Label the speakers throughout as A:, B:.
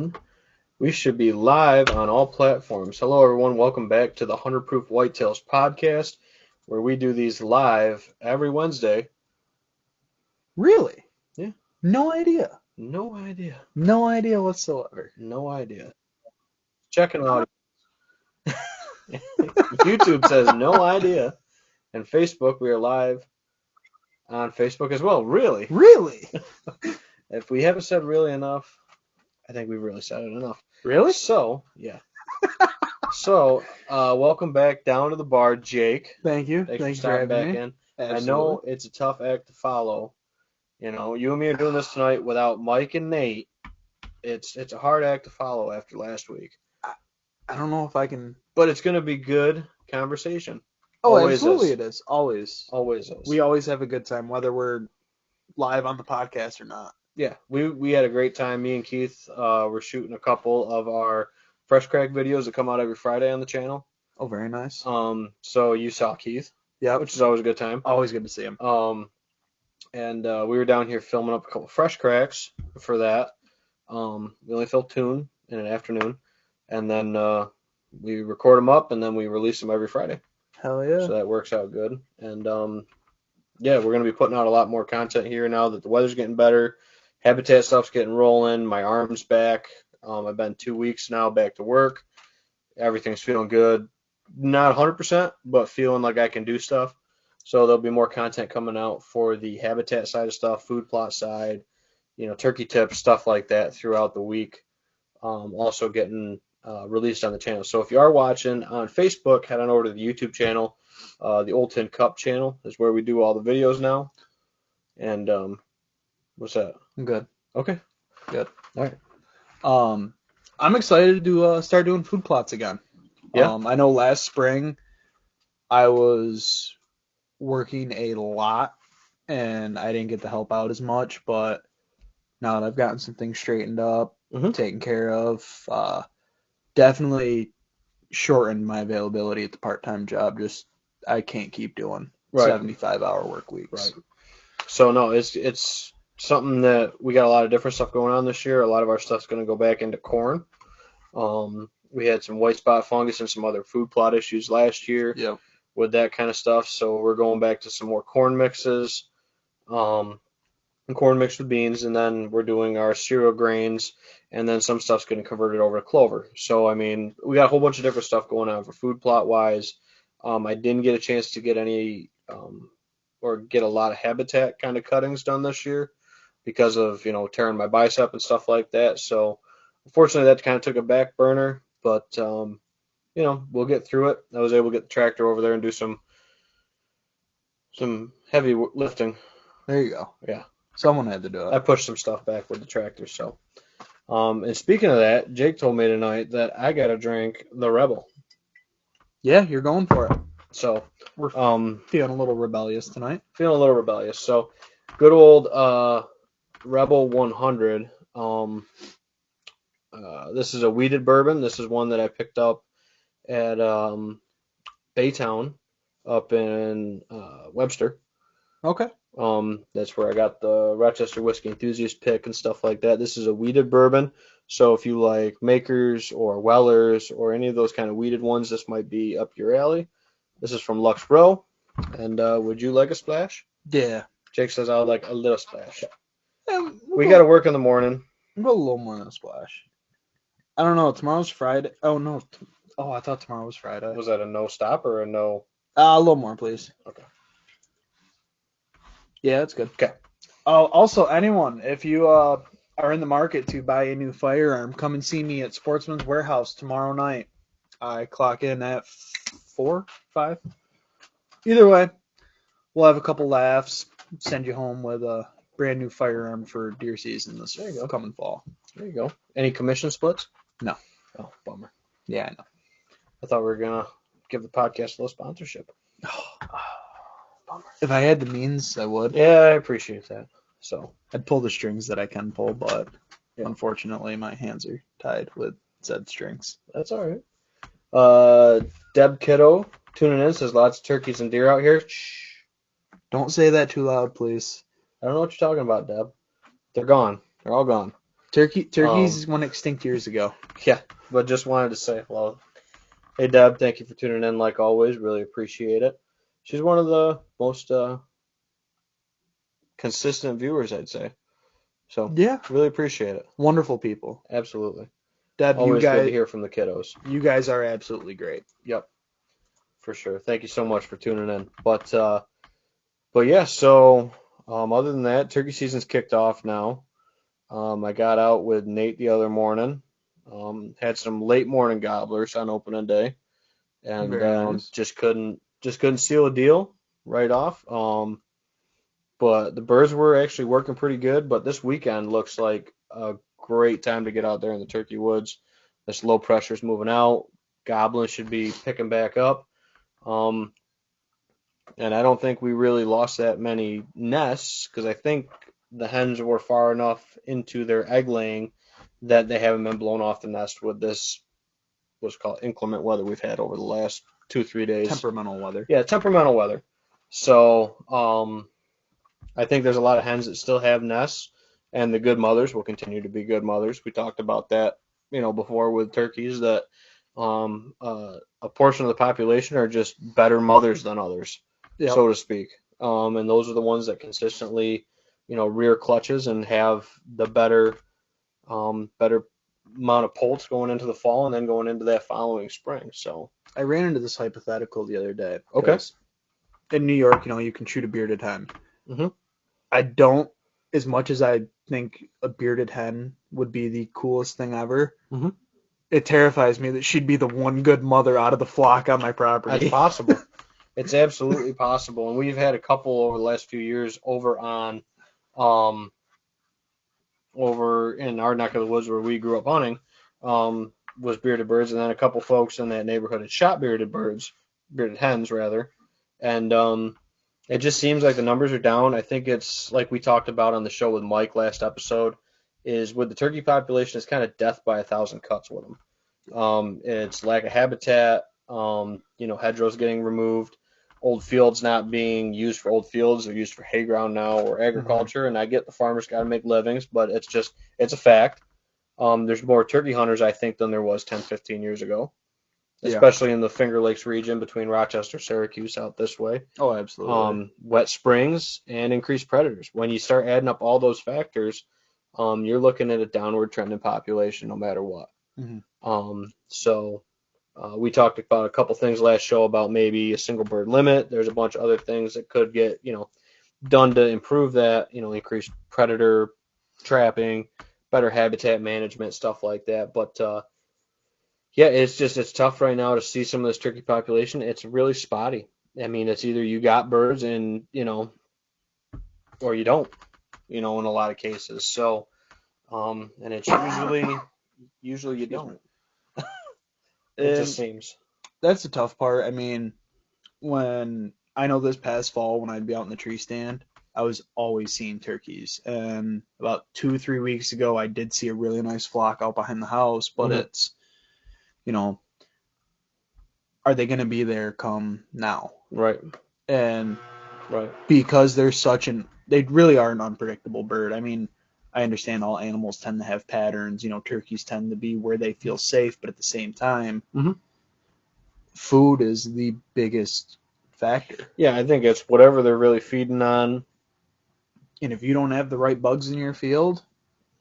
A: 1. We should be live on all platforms. Hello, everyone. Welcome back to the 100 Proof Whitetails podcast, where we do these live every Wednesday.
B: Really?
A: Yeah.
B: No idea.
A: No idea.
B: No idea whatsoever.
A: No idea. Checking out. YouTube says no idea. And Facebook, we are live on Facebook as well. Really?
B: Really?
A: If we haven't said really enough, I think we've really said it enough.
B: Really?
A: So, yeah. Welcome back down to the bar, Jake.
B: Thank you.
A: Thanks
B: Thanks
A: for
B: for
A: stopping back
B: having me.
A: in.
B: Absolutely.
A: I know it's a tough act to follow. You know, you and me are doing this tonight without Mike and Nate. It's a hard act to follow after last week.
B: I don't know if I can.
A: But it's going to be good conversation.
B: Oh,
A: Always
B: absolutely
A: is.
B: it is. Always.
A: Always is.
B: We always have a good time, whether we're live on the podcast or not.
A: Yeah, we had a great time. Me and Keith were shooting a couple of our Fresh Crack videos that come out every Friday on the channel.
B: Oh, very nice.
A: So you saw Keith.
B: Yeah,
A: which is always a good time.
B: Always good to see him.
A: And we were down here filming up a couple of Fresh Cracks for that. We only filmed 2 in an afternoon, and then we record them up, and then we release them every Friday.
B: Hell yeah.
A: So that works out good. And yeah, we're going to be putting out a lot more content here now that the weather's getting better. Habitat stuff's getting rolling. My arm's back. I've been 2 weeks now back to work. Everything's feeling good. Not 100%, but feeling like I can do stuff. So there'll be more content coming out for the habitat side of stuff, food plot side, turkey tips, stuff like that throughout the week. Also getting released on the channel. So if you are watching on Facebook, head on over to the YouTube channel. The Old Tin Cup channel is where we do all the videos now. And what's that?
B: I'm good.
A: Okay.
B: Good.
A: All right.
B: I'm excited to start doing food plots again.
A: Yeah.
B: I know last spring I was working a lot and I didn't get to help out as much, but now that I've gotten some things straightened up, taken care of, definitely shortened my availability at the part-time job. Just I can't keep doing 75-hour work weeks.
A: Right. So no, it's something that we got a lot of different stuff going on this year. A lot of our stuff's going to go back into corn. We had some white spot fungus and some other food plot issues last year with that kind of stuff. So we're going back to some more corn mixes, and corn mixed with beans, and then we're doing our cereal grains, and then some stuff's getting converted over to clover. So, I mean, we got a whole bunch of different stuff going on for food plot wise. I didn't get a chance to get any or get a lot of habitat kind of cuttings done this year because of, tearing my bicep and stuff like that. So, unfortunately, that kind of took a back burner, but, we'll get through it. I was able to get the tractor over there and do some heavy lifting.
B: There you go.
A: Yeah.
B: Someone had to do it.
A: I pushed some stuff back with the tractor. So, and speaking of that, Jake told me tonight that I got to drink the Rebel.
B: Yeah, you're going for it.
A: So,
B: we're feeling a little rebellious tonight.
A: Feeling a little rebellious. So, good old Rebel 100. This is a wheated bourbon. This is one that I picked up at Baytown up in Webster.
B: Okay.
A: That's where I got the Rochester Whiskey Enthusiast pick and stuff like that. This is a wheated bourbon. So if you like Makers or Wellers or any of those kind of wheated ones, this might be up your alley. This is from Lux Row. And would you like a splash?
B: Yeah.
A: Jake says I would like a little splash. We got to work in the morning.
B: We'll go a little more than a splash. I don't know. Tomorrow's Friday. Oh, no. Oh, I thought tomorrow was Friday.
A: Was that a no stop or a no?
B: A little more, please.
A: Okay.
B: Yeah, that's good.
A: Okay.
B: Also, anyone, if you are in the market to buy a new firearm, come and see me at Sportsman's Warehouse tomorrow night. I clock in at 4, 5. Either way, we'll have a couple laughs, send you home with a brand new firearm for deer season this coming fall.
A: There you go. Any commission splits?
B: No.
A: Oh, bummer.
B: Yeah, I know.
A: I thought we were going to give the podcast a little sponsorship.
B: Bummer. If I had the means, I would.
A: Yeah, I appreciate that. So
B: I'd pull the strings that I can pull, but unfortunately my hands are tied with said strings.
A: That's all right. Deb Kiddo tuning in says lots of turkeys and deer out here. Shh.
B: Don't say that too loud, please.
A: I don't know what you're talking about, Deb. They're gone. They're all gone.
B: Turkeys went extinct years ago.
A: Yeah, but just wanted to say hello. Hey Deb, thank you for tuning in like always. Really appreciate it. She's one of the most consistent viewers, I'd say. So
B: Yeah,
A: really appreciate it.
B: wonderful people.
A: Absolutely.
B: Deb,
A: Always good to hear from the kiddos.
B: you guys are absolutely great.
A: Yep, for sure. Thank you so much for tuning in. But yeah, so other than that, turkey season's kicked off now. I got out with Nate the other morning. Had some late morning gobblers on opening day, and
B: Very nice.
A: just couldn't seal a deal right off. But the birds were actually working pretty good. But this weekend looks like a great time to get out there in the turkey woods. This low pressure's moving out. Goblins should be picking back up. Um, and I don't think we really lost that many nests because I think the hens were far enough into their egg laying that they haven't been blown off the nest with this what's called inclement weather we've had over the last 2 3 days.
B: Temperamental weather.
A: Yeah, temperamental weather. So I think there's a lot of hens that still have nests, and the good mothers will continue to be good mothers. We talked about that, before with turkeys that a portion of the population are just better mothers than others,
B: Yep.
A: so to speak. And those are the ones that consistently, rear clutches and have the better amount of poults going into the fall and then going into that following spring. So
B: I ran into this hypothetical the other day.
A: okay.
B: In New York, you can shoot a bearded hen.
A: Mm-hmm.
B: I don't, as much as I think a bearded hen would be the coolest thing ever,
A: Mm-hmm.
B: it terrifies me that she'd be the one good mother out of the flock on my property.
A: That's possible. It's absolutely possible. And we've had a couple over the last few years over in our neck of the woods where we grew up hunting, was bearded birds, and then a couple folks in that neighborhood had shot bearded hens rather, and it just seems like the numbers are down. I think it's like we talked about on the show with Mike last episode, is with the turkey population, it's kind of death by a thousand cuts with them. It's lack of habitat, hedgerows getting removed, old fields not being used for old fields, they're used for hay ground now or agriculture. And I get the farmers got to make livings, but it's a fact. There's more turkey hunters, I think, than there was 10, 15 years ago, especially in the Finger Lakes region between Rochester, Syracuse, out this way.
B: Oh, absolutely.
A: Wet springs and increased predators. When you start adding up all those factors, you're looking at a downward trend in population no matter what. So we talked about a couple things last show about maybe a single bird limit. There's a bunch of other things that could get, done to improve that, increased predator trapping, better habitat management, stuff like that. But yeah, it's tough right now to see some of this turkey population. It's really spotty. I mean, it's either you got birds and, or you don't, in a lot of cases. So, and it's usually you don't. It just seems.
B: That's the tough part. I mean, when I know this past fall when I'd be out in the tree stand, I was always seeing turkeys. And about 2 3 weeks ago, I did see a really nice flock out behind the house. But it's, are they going to be there come now?
A: Right.
B: And
A: right,
B: because they really are an unpredictable bird. I mean, I understand all animals tend to have patterns. Turkeys tend to be where they feel safe, but at the same time, food is the biggest factor.
A: Yeah, I think it's whatever they're really feeding on.
B: And if you don't have the right bugs in your field,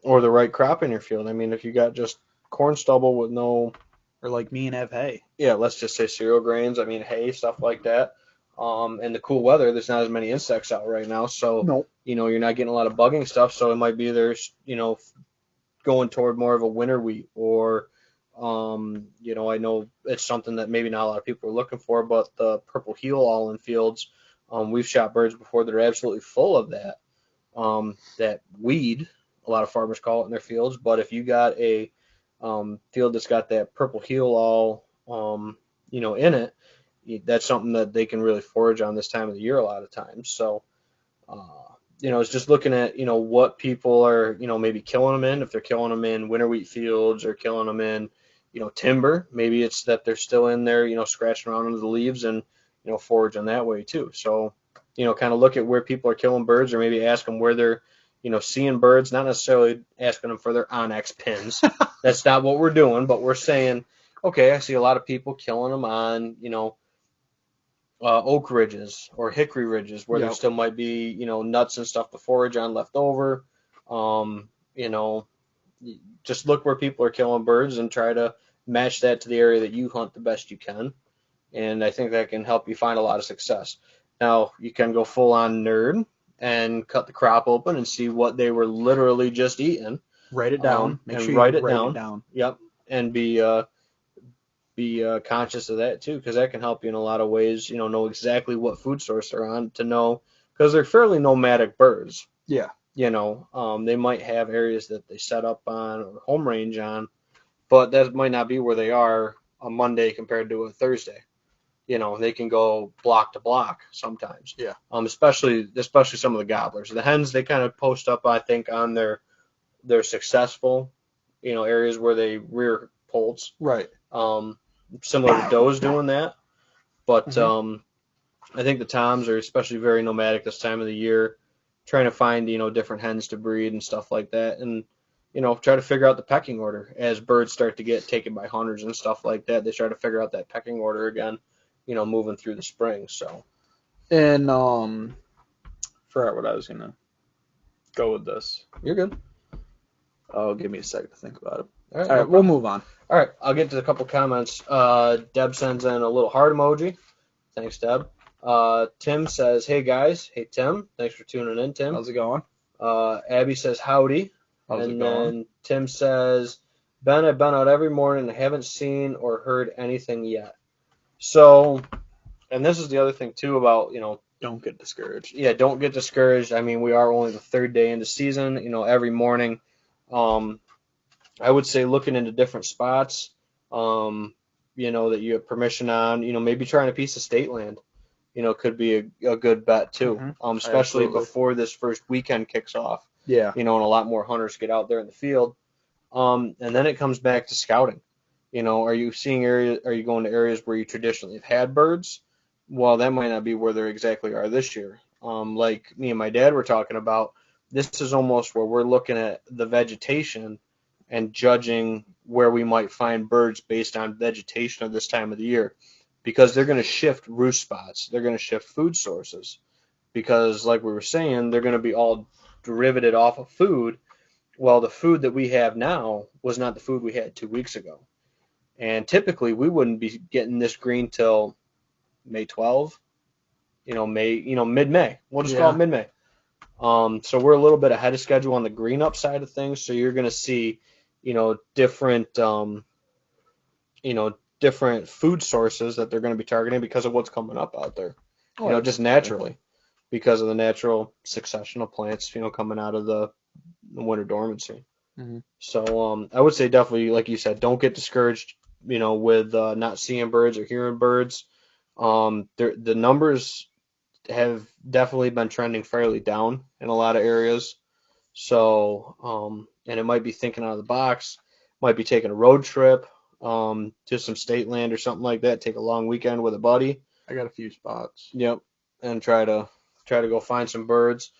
A: or the right crop in your field, I mean, if you got just corn stubble with no,
B: or like me and have hay.
A: Yeah, let's just say cereal grains. I mean, hay, stuff like that. And the cool weather, there's not as many insects out right now, so
B: Nope.
A: You're not getting a lot of bugging stuff. So it might be there's going toward more of a winter wheat, or I know it's something that maybe not a lot of people are looking for, but the purple heel all in fields, we've shot birds before that are absolutely full of that weed. A lot of farmers call it in their fields, but if you got a field that's got that purple heel all in it, that's something that they can really forage on this time of the year a lot of times. So, it's just looking at, what people are, maybe killing them in. If they're killing them in winter wheat fields or killing them in, timber, maybe it's that they're still in there, scratching around under the leaves and, foraging that way too. So, kind of look at where people are killing birds, or maybe ask them where they're, seeing birds, not necessarily asking them for their Onyx pins. That's not what we're doing, but we're saying, okay, I see a lot of people killing them on, oak ridges or hickory ridges where there
B: Yep.
A: still might be, nuts and stuff to forage on left over. Um, you know, just look where people are killing birds and try to match that to the area that you hunt the best you can. And I think that can help you find a lot of success. Now, you can go full on nerd and cut the crop open and see what they were literally just eating,
B: Write it down. Make
A: and
B: sure you
A: write it
B: write it
A: down.
B: down.
A: Yep, and be conscious of that too, because that can help you in a lot of ways. Know exactly what food source they're on to know, because they're fairly nomadic birds.
B: Yeah.
A: They might have areas that they set up on or home range on, but that might not be where they are on Monday compared to a Thursday. They can go block to block sometimes.
B: Yeah.
A: Especially some of the gobblers. The hens, they kind of post up, I think, on their successful, areas where they rear poults.
B: Right.
A: Similar to does doing that. But
B: Mhm.
A: I think the toms are especially very nomadic this time of the year, trying to find, different hens to breed and stuff like that. And, try to figure out the pecking order as birds start to get taken by hunters and stuff like that. They try to figure out that pecking order again, moving through the spring. So,
B: And forgot what I was gonna go with this.
A: you're good.
B: Oh, give me a second to think about it.
A: All right,
B: All
A: no
B: right, we'll
A: problem.
B: move on.
A: All right, I'll get to a couple comments. Deb sends in a little heart emoji. Thanks, Deb. Tim says, "Hey guys." Hey Tim, thanks for tuning in, Tim.
B: How's it going?
A: Abby says, "Howdy."
B: How's it
A: And
B: going?
A: then Tim says, "Ben, I've been out every morning and I haven't seen or heard anything yet." So, and this is the other thing too about,
B: Don't get discouraged.
A: yeah, don't get discouraged. I mean, we are only the third day into season. Every morning, um, I would say looking into different spots, that you have permission on. Maybe trying a piece of state land. Could be a good bet too. Especially
B: Absolutely.
A: before this first weekend kicks off.
B: Yeah.
A: And a lot more hunters get out there in the field. And then it comes back to scouting. Are you seeing areas? Are you going to areas where you traditionally have had birds? Well, that might not be where they exactly are this year. Like me and my dad were talking about, this is almost where we're looking at the vegetation and judging where we might find birds based on vegetation of this time of the year, because they're going to shift roost spots. They're going to shift food sources because, like we were saying, they're going to be all derivated off of food. Well, the food that we have now was not the food we had 2 weeks ago. And typically we wouldn't be getting this green till May 12, mid-May. We'll just call it
B: Yeah.
A: mid-May. So we're a little bit ahead of schedule on the green up side of things. So you're going to see, different, different food sources that they're going to be targeting because of what's coming up out there.
B: Oh,
A: Just naturally because of the natural succession of plants, coming out of the winter dormancy.
B: Mm-hmm.
A: So I would say definitely, like you said, don't get discouraged, with not seeing birds or hearing birds. The numbers have definitely been trending fairly down in a lot of areas. So, and it might be thinking out of the box, might be taking a road trip to some state land or something like that. Take a long weekend with a buddy.
B: I got a few spots.
A: Yep, and try to go find some birds.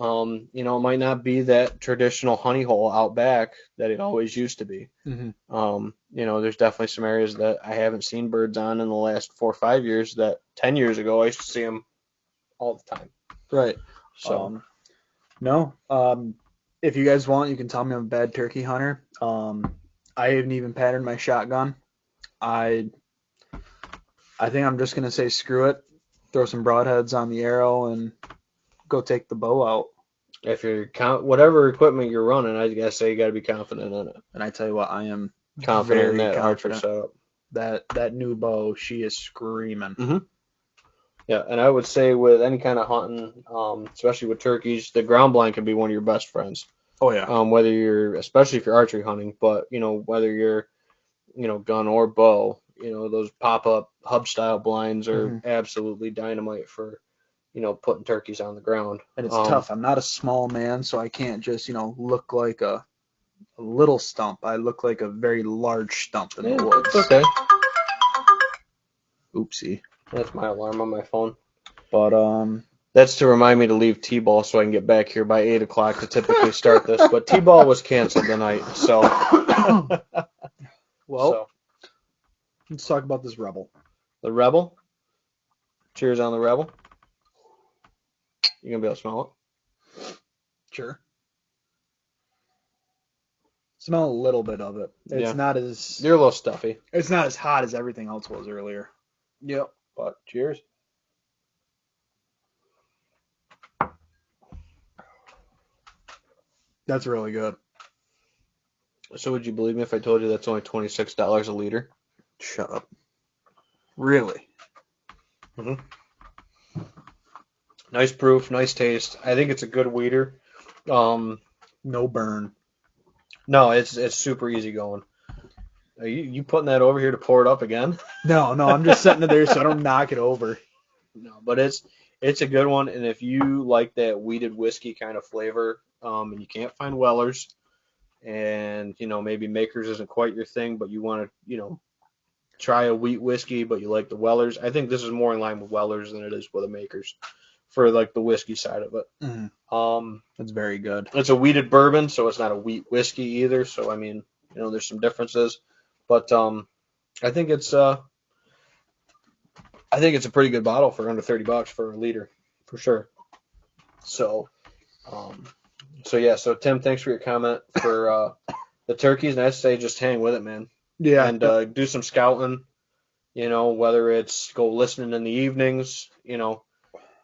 A: It might not be that traditional honey hole out back that it always used to be.
B: Mm-hmm.
A: There's definitely some areas that I haven't seen birds on in the last 4 or 5 years that 10 years ago I used to see them all the time.
B: Right.
A: So,
B: No. If you guys want, you can tell me I'm a bad turkey hunter. I haven't even patterned my shotgun. I think I'm just gonna say screw it. Throw some broadheads on the arrow and go take the bow out.
A: if you're whatever equipment you're running, I guess say you got to be confident in it.
B: And I tell you what, I am
A: Confident in
B: very
A: that archer
B: confident.
A: setup.
B: That new bow, she is screaming.
A: Mm-hmm. Yeah, and I would say with any kind of hunting, especially with turkeys, the ground blind can be one of your best friends.
B: Oh yeah.
A: Whether you're, especially if you're archery hunting, but whether you're, gun or bow, those pop-up hub-style blinds are
B: Mm-hmm.
A: absolutely dynamite for, putting turkeys on the ground.
B: And it's tough. I'm not a small man, so I can't just, look like a little stump. I look like a very large stump in the woods.
A: It's okay.
B: Oopsie.
A: That's my alarm on my phone.
B: But
A: That's to remind me to leave T-ball so I can get back here by 8 o'clock to typically start this. But T-ball was canceled tonight, so
B: Well,
A: so
B: let's talk about this Rebel.
A: the Rebel. Cheers on the Rebel. You gonna be able to smell
B: Sure. Smell a little bit of it.
A: it? Yeah,
B: It's
A: you're a little stuffy.
B: not as hot as everything else was earlier.
A: Yep. But cheers.
B: That's really good.
A: So would you believe me if I told you that's only $26 a liter?
B: Shut up. Really?
A: hmm Nice proof, nice taste. I think it's a good weeder. Um,
B: No burn.
A: no, it's super easy going. Are you putting that over here to pour it up again?
B: No, I'm just setting it there so I don't knock it over.
A: No, but it's a good one. And if you like that wheated whiskey kind of flavor, and you can't find Weller's, and maybe Makers isn't quite your thing, but you want to try a wheat whiskey, but you like the Weller's, I think this is more in line with Weller's than it is with a Makers for like the whiskey side of it.
B: That's very good.
A: It's a wheated bourbon, so it's not a wheat whiskey either. So I mean, there's some differences, but I think it's a pretty good bottle for under $30 for a liter, for sure. So, um, yeah. So Tim, thanks for your comment for the turkeys, and I'd say just hang with it, man,
B: Yeah.
A: and do some scouting. Whether it's go listening in the evenings,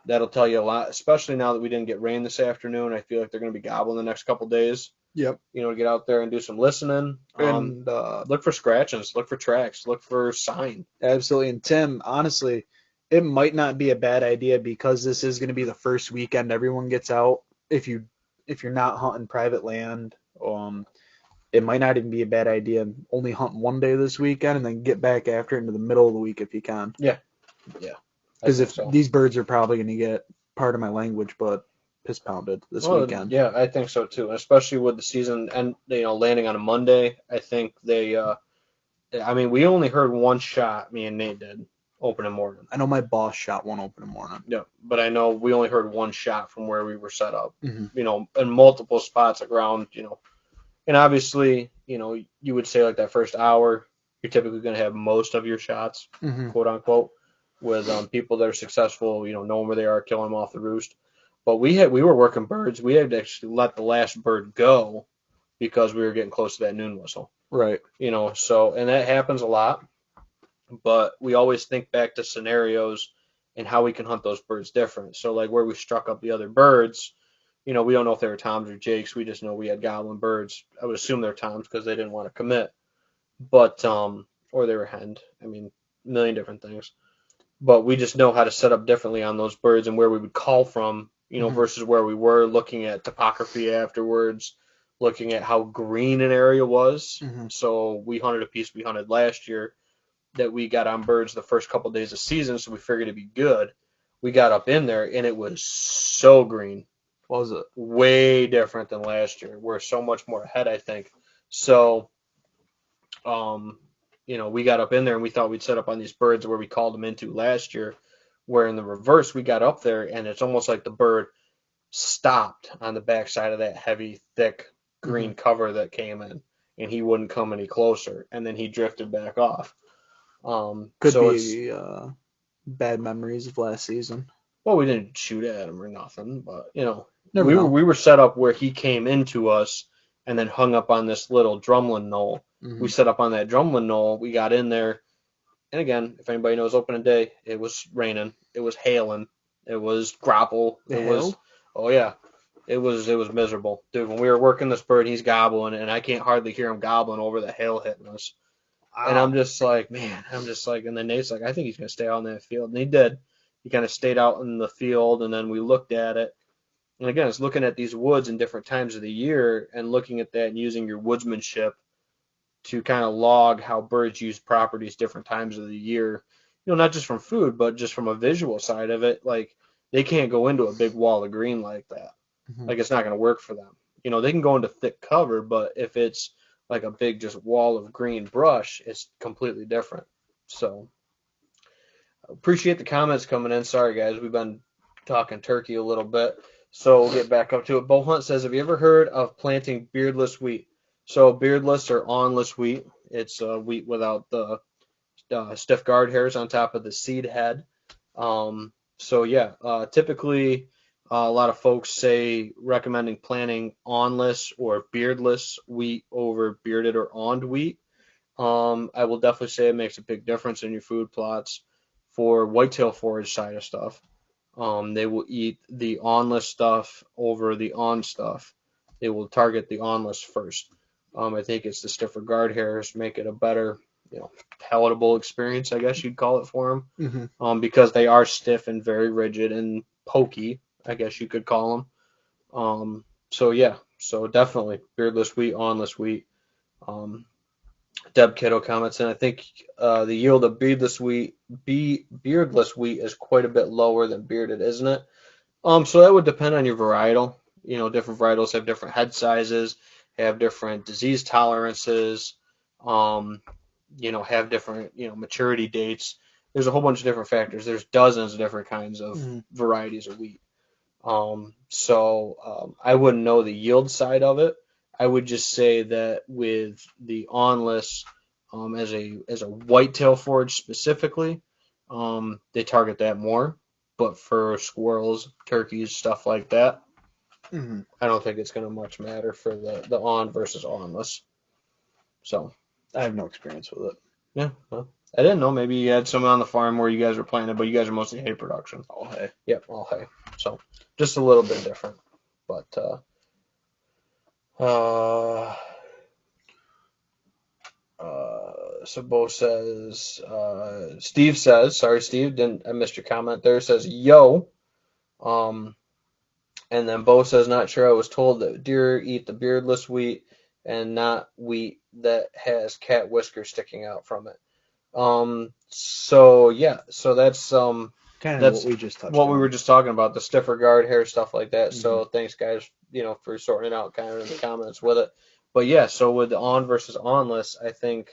A: that'll tell you a lot, especially now that we didn't get rain this afternoon. I feel like they're going to be gobbling the next couple days.
B: Yep.
A: To get out there and do some listening.
B: And
A: Look for scratchings, look for tracks, look for sign.
B: absolutely. And Tim, honestly, it might not be a bad idea because this is going to be the first weekend everyone gets out. If you're not hunting private land, it might not even be a bad idea. Only hunt one day this weekend and then get back after into the middle of the week if you can.
A: Yeah.
B: Because these birds are probably going to get, part of my language, but piss pounded this weekend.
A: Yeah, I think so too. Especially with the season and landing on a Monday. I think they. I mean, we only heard one shot. Me and Nate did opening morning.
B: I know my boss shot one opening morning.
A: Yeah, but I know we only heard one shot from where we were set up.
B: Mm-hmm.
A: In multiple spots around. And obviously, you would say like that first hour, you're typically going to have most of your shots,
B: Mm-hmm.
A: quote unquote, with people that are successful, knowing where they are, killing them off the roost. But we were working birds. We had to actually let the last bird go because we were getting close to that noon whistle.
B: Right.
A: So, and that happens a lot, but we always think back to scenarios and how we can hunt those birds different. So like where we struck up the other birds, we don't know if they were toms or jakes. We just know we had goblin birds. I would assume they're toms because they didn't want to commit, but or they were henned. I mean, a million different things. But we just know how to set up differently on those birds and where we would call from, versus where we were looking at topography afterwards, looking at how green an area was.
B: Mm-hmm.
A: So we hunted a piece we hunted last year that we got on birds the first couple of days of season, so we figured it'd be good. We got up in there and it was so green.
B: What was it?
A: Way different than last year. We're so much more ahead, I think. So, we got up in there and we thought we'd set up on these birds where we called them into last year, where in the reverse, we got up there and it's almost like the bird stopped on the backside of that heavy, thick green cover that came in, and he wouldn't come any closer, and then he drifted back off.
B: Could be bad memories of last season.
A: Well, we didn't shoot at him or nothing, but
B: Never know.
A: we were set up where he came into us and then hung up on this little drumlin knoll.
B: Mm-hmm.
A: We set up on that drumlin knoll. We got in there, and again, if anybody knows opening day, it was raining, it was hailing, it was grapple, oh yeah, it was miserable, dude. When we were working this bird, he's gobbling, and I can't hardly hear him gobbling over the hail hitting us. And I'm just like, man, and then Nate's like, I think he's gonna stay out in that field, and he did. He kind of stayed out in the field, and then we looked at it. And again, it's looking at these woods in different times of the year and looking at that and using your woodsmanship to kind of log how birds use properties different times of the year. Not just from food, but just from a visual side of it. Like, they can't go into a big wall of green like that.
B: Mm-hmm.
A: Like, it's not going to work for them. They can go into thick cover, but if it's like a big just wall of green brush, it's completely different. So, appreciate the comments coming in. Sorry, guys. We've been talking turkey a little bit. So we'll get back up to it. Bo Hunt says, have you ever heard of planting beardless wheat? So beardless or awnless wheat. It's wheat without the stiff guard hairs on top of the seed head. So yeah, typically a lot of folks say recommending planting awnless or beardless wheat over bearded or awned wheat. I will definitely say it makes a big difference in your food plots for whitetail forage side of stuff. They will eat the awnless stuff over the on stuff. They will target the awnless first. I think it's the stiffer guard hairs make it a better, palatable experience, I guess you'd call it for them, because they are stiff and very rigid and pokey, I guess you could call them. So yeah, so definitely beardless wheat, awnless wheat. Um, Deb Kiddo comments, and I think the yield of beardless wheat is quite a bit lower than bearded, isn't it? So that would depend on your varietal. Different varietals have different head sizes, have different disease tolerances, um, have different, maturity dates. There's a whole bunch of different factors. There's dozens of different kinds of varieties of wheat. I wouldn't know the yield side of it. I would just say that with the awnless, as a whitetail forage specifically, they target that more. But for squirrels, turkeys, stuff like that, I don't think it's going to much matter for the on versus awnless. So
B: I have no experience with it.
A: yeah, well, I didn't know. Maybe you had some on the farm where you guys were planting, but you guys are mostly hay production.
B: All hay.
A: Yep, all hay. So just a little bit different. But so Bo says, Steve says, sorry Steve, I missed your comment there. Says yo, and then Bo says, not sure. I was told that deer eat the beardless wheat and not wheat that has cat whiskers sticking out from it. So yeah, so that's
B: Kind of
A: that's
B: what we just touched
A: what
B: on.
A: we were just talking about, the stiffer guard hair, stuff like that. So thanks guys, for sorting it out kind of in the comments with it. But yeah, so with the on versus onless, I think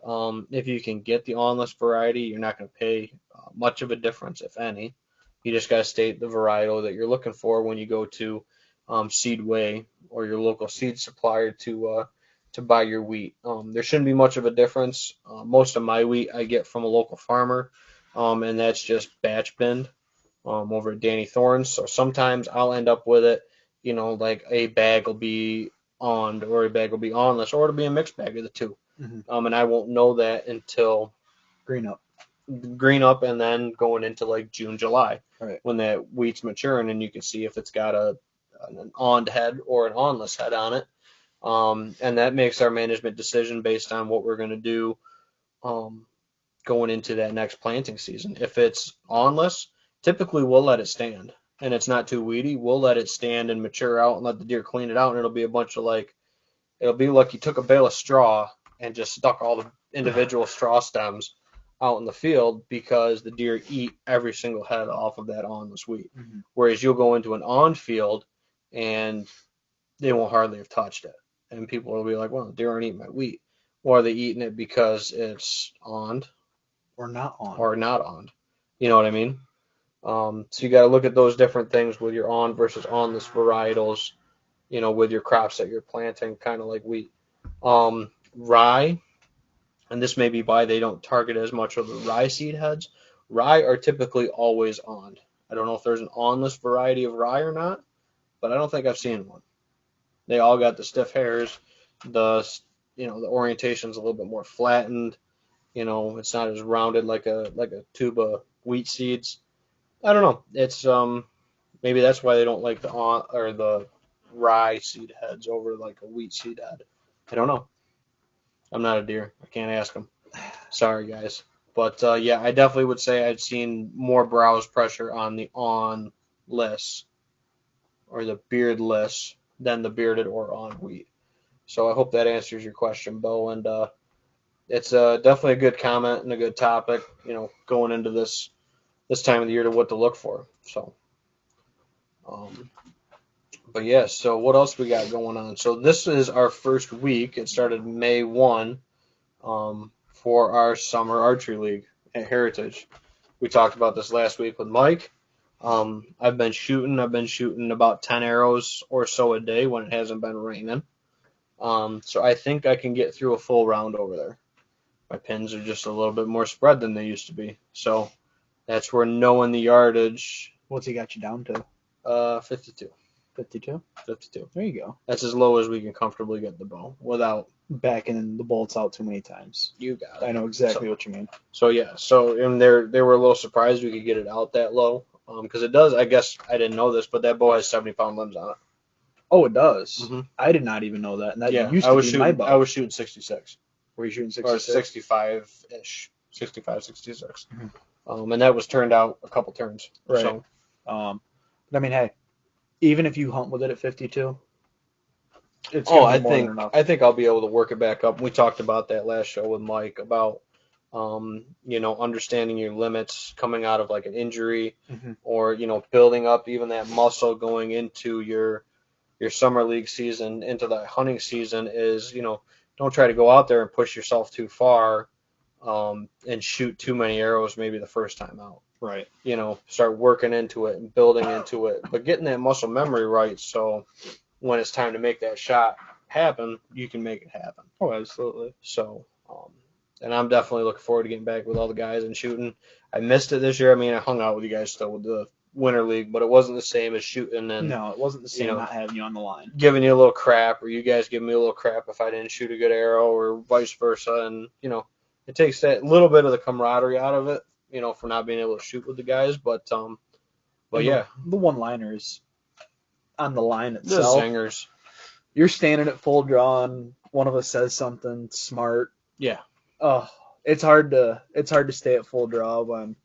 A: if you can get the onless variety, you're not going to pay much of a difference, if any. You just got to state the varietal that you're looking for when you go to Seedway or your local seed supplier to buy your wheat. There shouldn't be much of a difference. Most of my wheat I get from a local farmer, and that's just batch binned over at Danny Thorne's. So sometimes I'll end up with it, like a bag will be on or a bag will be onless, or it'll be a mixed bag of the two. And I won't know that until
B: green
A: up and then going into like June, July,
B: right,
A: when that wheat's maturing, and you can see if it's got an on head or an onless head on it. And that makes our management decision based on what we're going to do going into that next planting season. If it's onless, typically we'll let it stand and it's not too weedy. We'll let it stand and mature out and let the deer clean it out, and it'll be a bunch of it'll be like you took a bale of straw and just stuck all the individual straw stems out in the field, because the deer eat every single head off of that onless wheat. Whereas you'll go into an on field and they won't hardly have touched it. And people will be like, well, the deer aren't eating my wheat. Or are they eating it because it's on
B: or not on?
A: Or not on. You know what I mean? So you got to look at those different things with your on versus onless varietals, with your crops that you're planting, kind of like wheat. Rye, and this may be why they don't target as much of the rye seed heads. Rye are typically always on. I don't know if there's an onless variety of rye or not, but I don't think I've seen one. They all got the stiff hairs. The orientation's a little bit more flattened. It's not as rounded like a tube of wheat seeds. I don't know. It's maybe that's why they don't like the rye seed heads over like a wheat seed head. I don't know. I'm not a deer. I can't ask them. Sorry, guys. But yeah, I definitely would say I've seen more browse pressure on the onless or the beardless than the bearded or on wheat. So I hope that answers your question, Bo. And it's definitely a good comment and a good topic, going into this time of the year to what to look for. So, but yeah, so what else we got going on? So this is our first week. It started May 1 for our summer archery league at Heritage. We talked about this last week with Mike. I've been shooting. I've been shooting about 10 arrows or so a day when it hasn't been raining. So I think I can get through a full round over there. My pins are just a little bit more spread than they used to be. So that's where knowing the yardage.
B: What's he got you down to?
A: 52.
B: 52?
A: 52.
B: There you go.
A: That's as low as we can comfortably get the bow without
B: backing the bolts out too many times.
A: You got it.
B: I know exactly what you mean.
A: So yeah, and they were a little surprised we could get it out that low, because it does. I guess I didn't know this, but that bow has 70-pound limbs on it.
B: Oh, it does.
A: Mm-hmm.
B: I did not even know that. And that
A: Yeah,
B: used to be my bow.
A: I was shooting 66.
B: Were you shooting
A: Or
B: 66?
A: 65-ish, 65, 66.
B: Mm-hmm.
A: And that was turned out a couple turns.
B: Right.
A: So,
B: but I mean, hey, even if you hunt with it at 52, it's
A: I
B: more than enough.
A: think I'll be able to work it back up. We talked about that last show with Mike about understanding your limits coming out of like an injury,
B: mm-hmm.
A: or building up even that muscle going into your summer league season, into the hunting season, is don't try to go out there and push yourself too far, and shoot too many arrows maybe the first time out.
B: Right.
A: Start working into it and building into it, but getting that muscle memory right, so when it's time to make that shot happen, you can make it happen.
B: Oh, absolutely.
A: So, and I'm definitely looking forward to getting back with all the guys and shooting. I missed it this year. I mean, I hung out with you guys still with the Winter League, but it wasn't the same as shooting. And
B: no, it wasn't the same not having you on the line.
A: Giving you a little crap, or you guys giving me a little crap if I didn't shoot a good arrow, or vice versa. And, it takes that little bit of the camaraderie out of it, for not being able to shoot with the guys. But yeah.
B: The one-liners on the line itself.
A: The zingers.
B: You're standing at full draw and one of us says something smart.
A: Yeah.
B: Oh, it's hard to stay at full draw when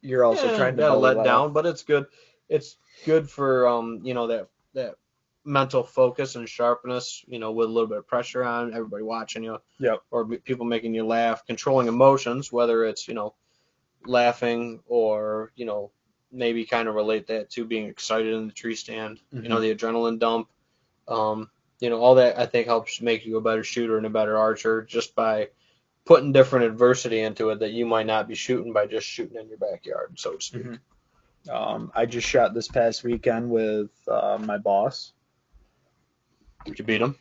B: you're also trying to
A: let down, but it's good. It's good for that mental focus and sharpness, with a little bit of pressure on everybody watching you.
B: Yep.
A: Or people making you laugh, controlling emotions, whether it's laughing or maybe kind of relate that to being excited in the tree stand.
B: Mm-hmm.
A: The adrenaline dump. All that I think helps make you a better shooter and a better archer, just by putting different adversity into it that you might not be shooting by just shooting in your backyard, so to speak.
B: Mm-hmm. I just shot this past weekend with my boss.
A: Did you beat him?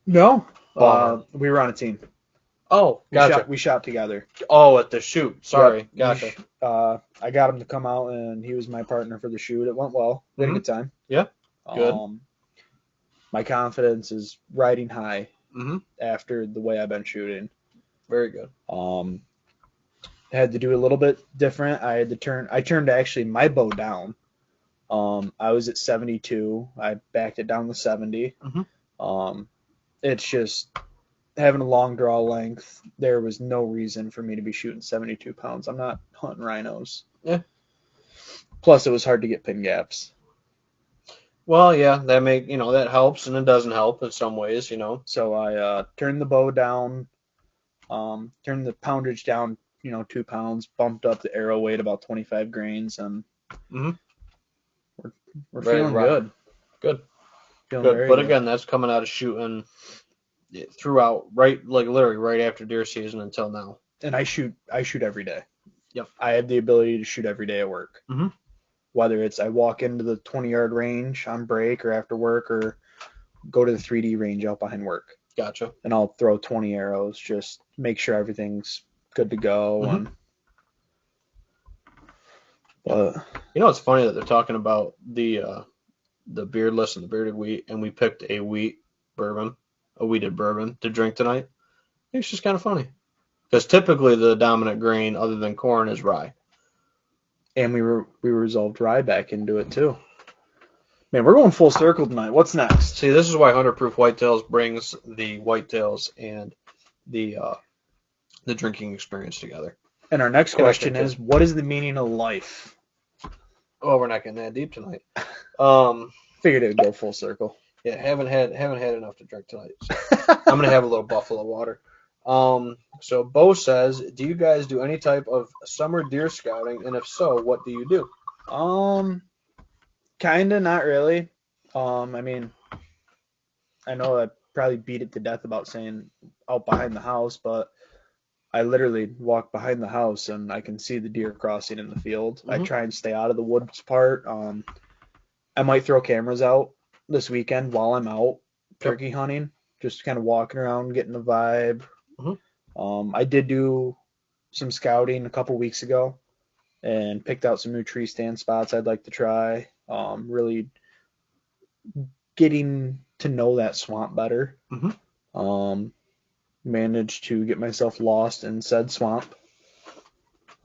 B: No. We were on a team.
A: Oh, gotcha.
B: We shot together.
A: Oh, at the shoot. Sorry. Yep.
B: Gotcha. I got him to come out, and he was my partner for the shoot. It went well. We had a good time.
A: Yeah. Good.
B: My confidence is riding high
A: after
B: the way I've been shooting.
A: Very good.
B: Had to do a little bit different. I turned actually my bow down. I was at 72. I backed it down to 70. It's just having a long draw length. There was no reason for me to be shooting 72 pounds. I'm not hunting rhinos.
A: Yeah.
B: Plus, it was hard to get pin gaps.
A: Well, yeah, that helps, and it doesn't help in some ways,
B: So I turned the bow down, turned the poundage down, 2 pounds, bumped up the arrow weight about 25 grains, and we're feeling good.
A: Good. But again, that's coming out of shooting throughout, literally right after deer season until now.
B: And I shoot every day.
A: Yep.
B: I have the ability to shoot every day at work. Whether it's I walk into the 20-yard range on break or after work, or go to the 3D range out behind work.
A: Gotcha.
B: And I'll throw 20 arrows, just make sure everything's good to go. But
A: it's funny that they're talking about the beardless and the bearded wheat, and we picked a wheated bourbon to drink tonight. I think it's just kind of funny, because typically the dominant grain other than corn is rye.
B: And we resolved rye back into it too. Man, we're going full circle tonight. What's next?
A: See, this is why 100 Proof Whitetails brings the whitetails and the drinking experience together.
B: And our next question is, what is the meaning of life?
A: Oh, we're not getting that deep tonight.
B: Figured it would go full circle.
A: Yeah, haven't had enough to drink tonight. So I'm gonna have a little buffalo water. So Bo says, do you guys do any type of summer deer scouting? And if so, what do you do?
B: Kinda, not really. I mean, I know I probably beat it to death about saying out behind the house, but I literally walk behind the house and I can see the deer crossing in the field. I
A: Hmm.
B: try and stay out of the woods part. I might throw cameras out this weekend while I'm out
A: Yep.
B: turkey hunting, just kind of walking around, getting a vibe.
A: Hmm.
B: I did do some scouting a couple weeks ago and picked out some new tree stand spots I'd like to try. Really getting to know that swamp better.
A: Hmm.
B: Um, Managed to get myself lost in said swamp.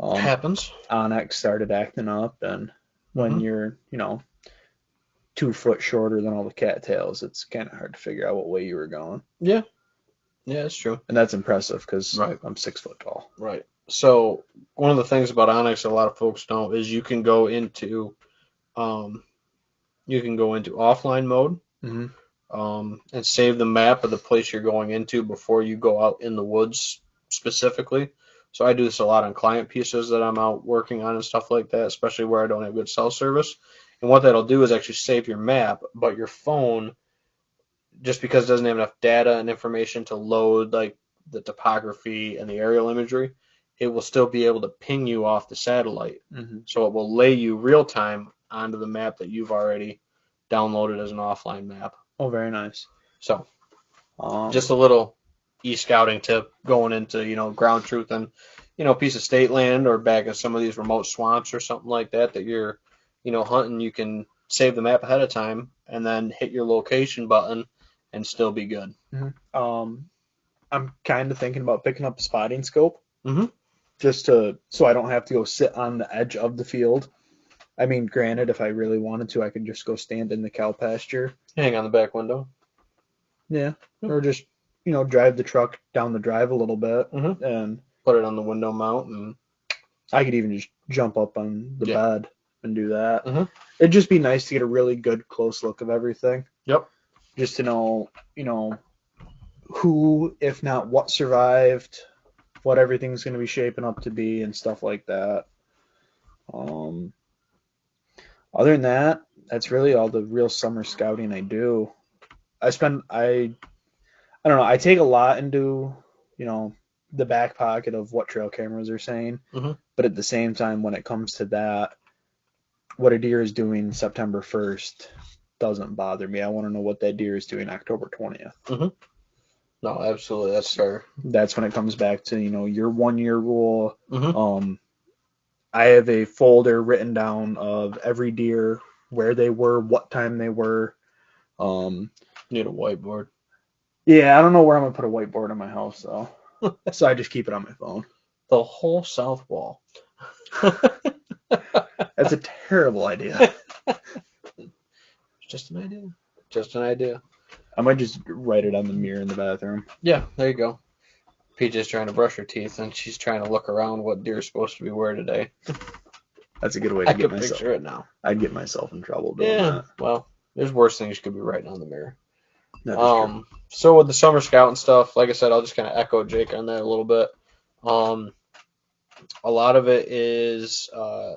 B: Um,
A: Happens.
B: Onyx started acting up, and when
A: Hmm.
B: you're, 2 foot shorter than all the cattails, it's kind of hard to figure out what way you were going.
A: Yeah. Yeah, that's true.
B: And that's impressive because
A: Right.
B: I'm 6 foot tall.
A: Right. So one of the things about Onyx a lot of folks don't is um, you can go into offline mode,
B: Hmm.
A: and save the map of the place you're going into before you go out in the woods specifically. So I do this a lot on client pieces that I'm out working on and stuff like that, especially where I don't have good cell service. And what that'll do is actually save your map, but your phone, just because it doesn't have enough data and information to load like the topography and the aerial imagery, it will still be able to ping you off the satellite.
B: Hmm.
A: So it will lay you real time onto the map that you've already downloaded as an offline map.
B: Oh, very nice.
A: So
B: Um,
A: just a little e-scouting tip going into ground truth and a piece of state land or back in some of these remote swamps or something like that that you're hunting. You can save the map ahead of time and then hit your location button and still be good.
B: mhm. I'm kind of thinking about picking up a spotting scope
A: Hmm.
B: just to so I don't have to go sit on the edge of the field. I mean, granted, if I really wanted to, I could just go stand in the cow pasture.
A: Hang on the back window.
B: Yeah,
A: Yep.
B: or just drive the truck down the drive a little bit,
A: Hmm.
B: and
A: Put it on the window mount and
B: I could even just jump up on the
A: yeah.
B: bed and do that.
A: Hmm.
B: It'd just be nice to get a really good close look of everything,
A: Yep.
B: just to know, who, if not what, survived, what everything's going to be shaping up to be, and stuff like that. Um, Other than that, that's really all the real summer scouting I do. I don't know, I take a lot into, you know, the back pocket of what trail cameras are saying,
A: Hmm.
B: but at the same time, when it comes to that, what a deer is doing September 1st doesn't bother me. I want to know what that deer is doing October 20th.
A: Hmm. No, absolutely, that's fair.
B: That's when it comes back to, your 1 year rule.
A: Hmm.
B: Um, I have a folder written down of every deer, where they were, what time they were. Um,
A: Need a whiteboard.
B: yeah, I don't know where I'm gonna put a whiteboard in my house though, so I just keep it on my phone.
A: The whole south wall.
B: That's a terrible idea.
A: Just an idea. Just an idea.
B: I might just write it on the mirror in the bathroom.
A: Yeah, there you go. PJ's trying to brush her teeth and she's trying to look around what deer's supposed to be where today.
B: That's a good way
A: I
B: to get
A: could
B: myself.
A: picture it now.
B: I'd get myself in trouble doing
A: Yeah,
B: that.
A: well, there's worse things you could be writing on the mirror.
B: That is true.
A: So with the summer scout and stuff, like I said, I'll just kind of echo Jake on that a little bit. Um, a lot of it is,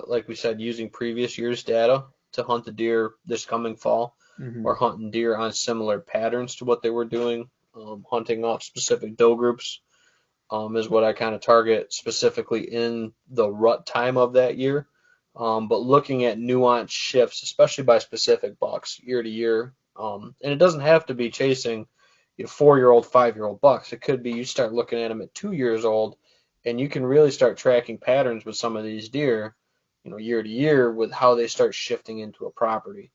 A: like we said, using previous year's data to hunt the deer this coming fall,
B: Hmm.
A: or hunting deer on similar patterns to what they were doing. Hunting off specific doe groups is what I kind of target specifically in the rut time of that year. But looking at nuanced shifts, especially by specific bucks year to year, and it doesn't have to be chasing 4-year-old, 5-year-old bucks. It could be you start looking at them at 2 years old, and you can really start tracking patterns with some of these deer, year to year with how they start shifting into a property.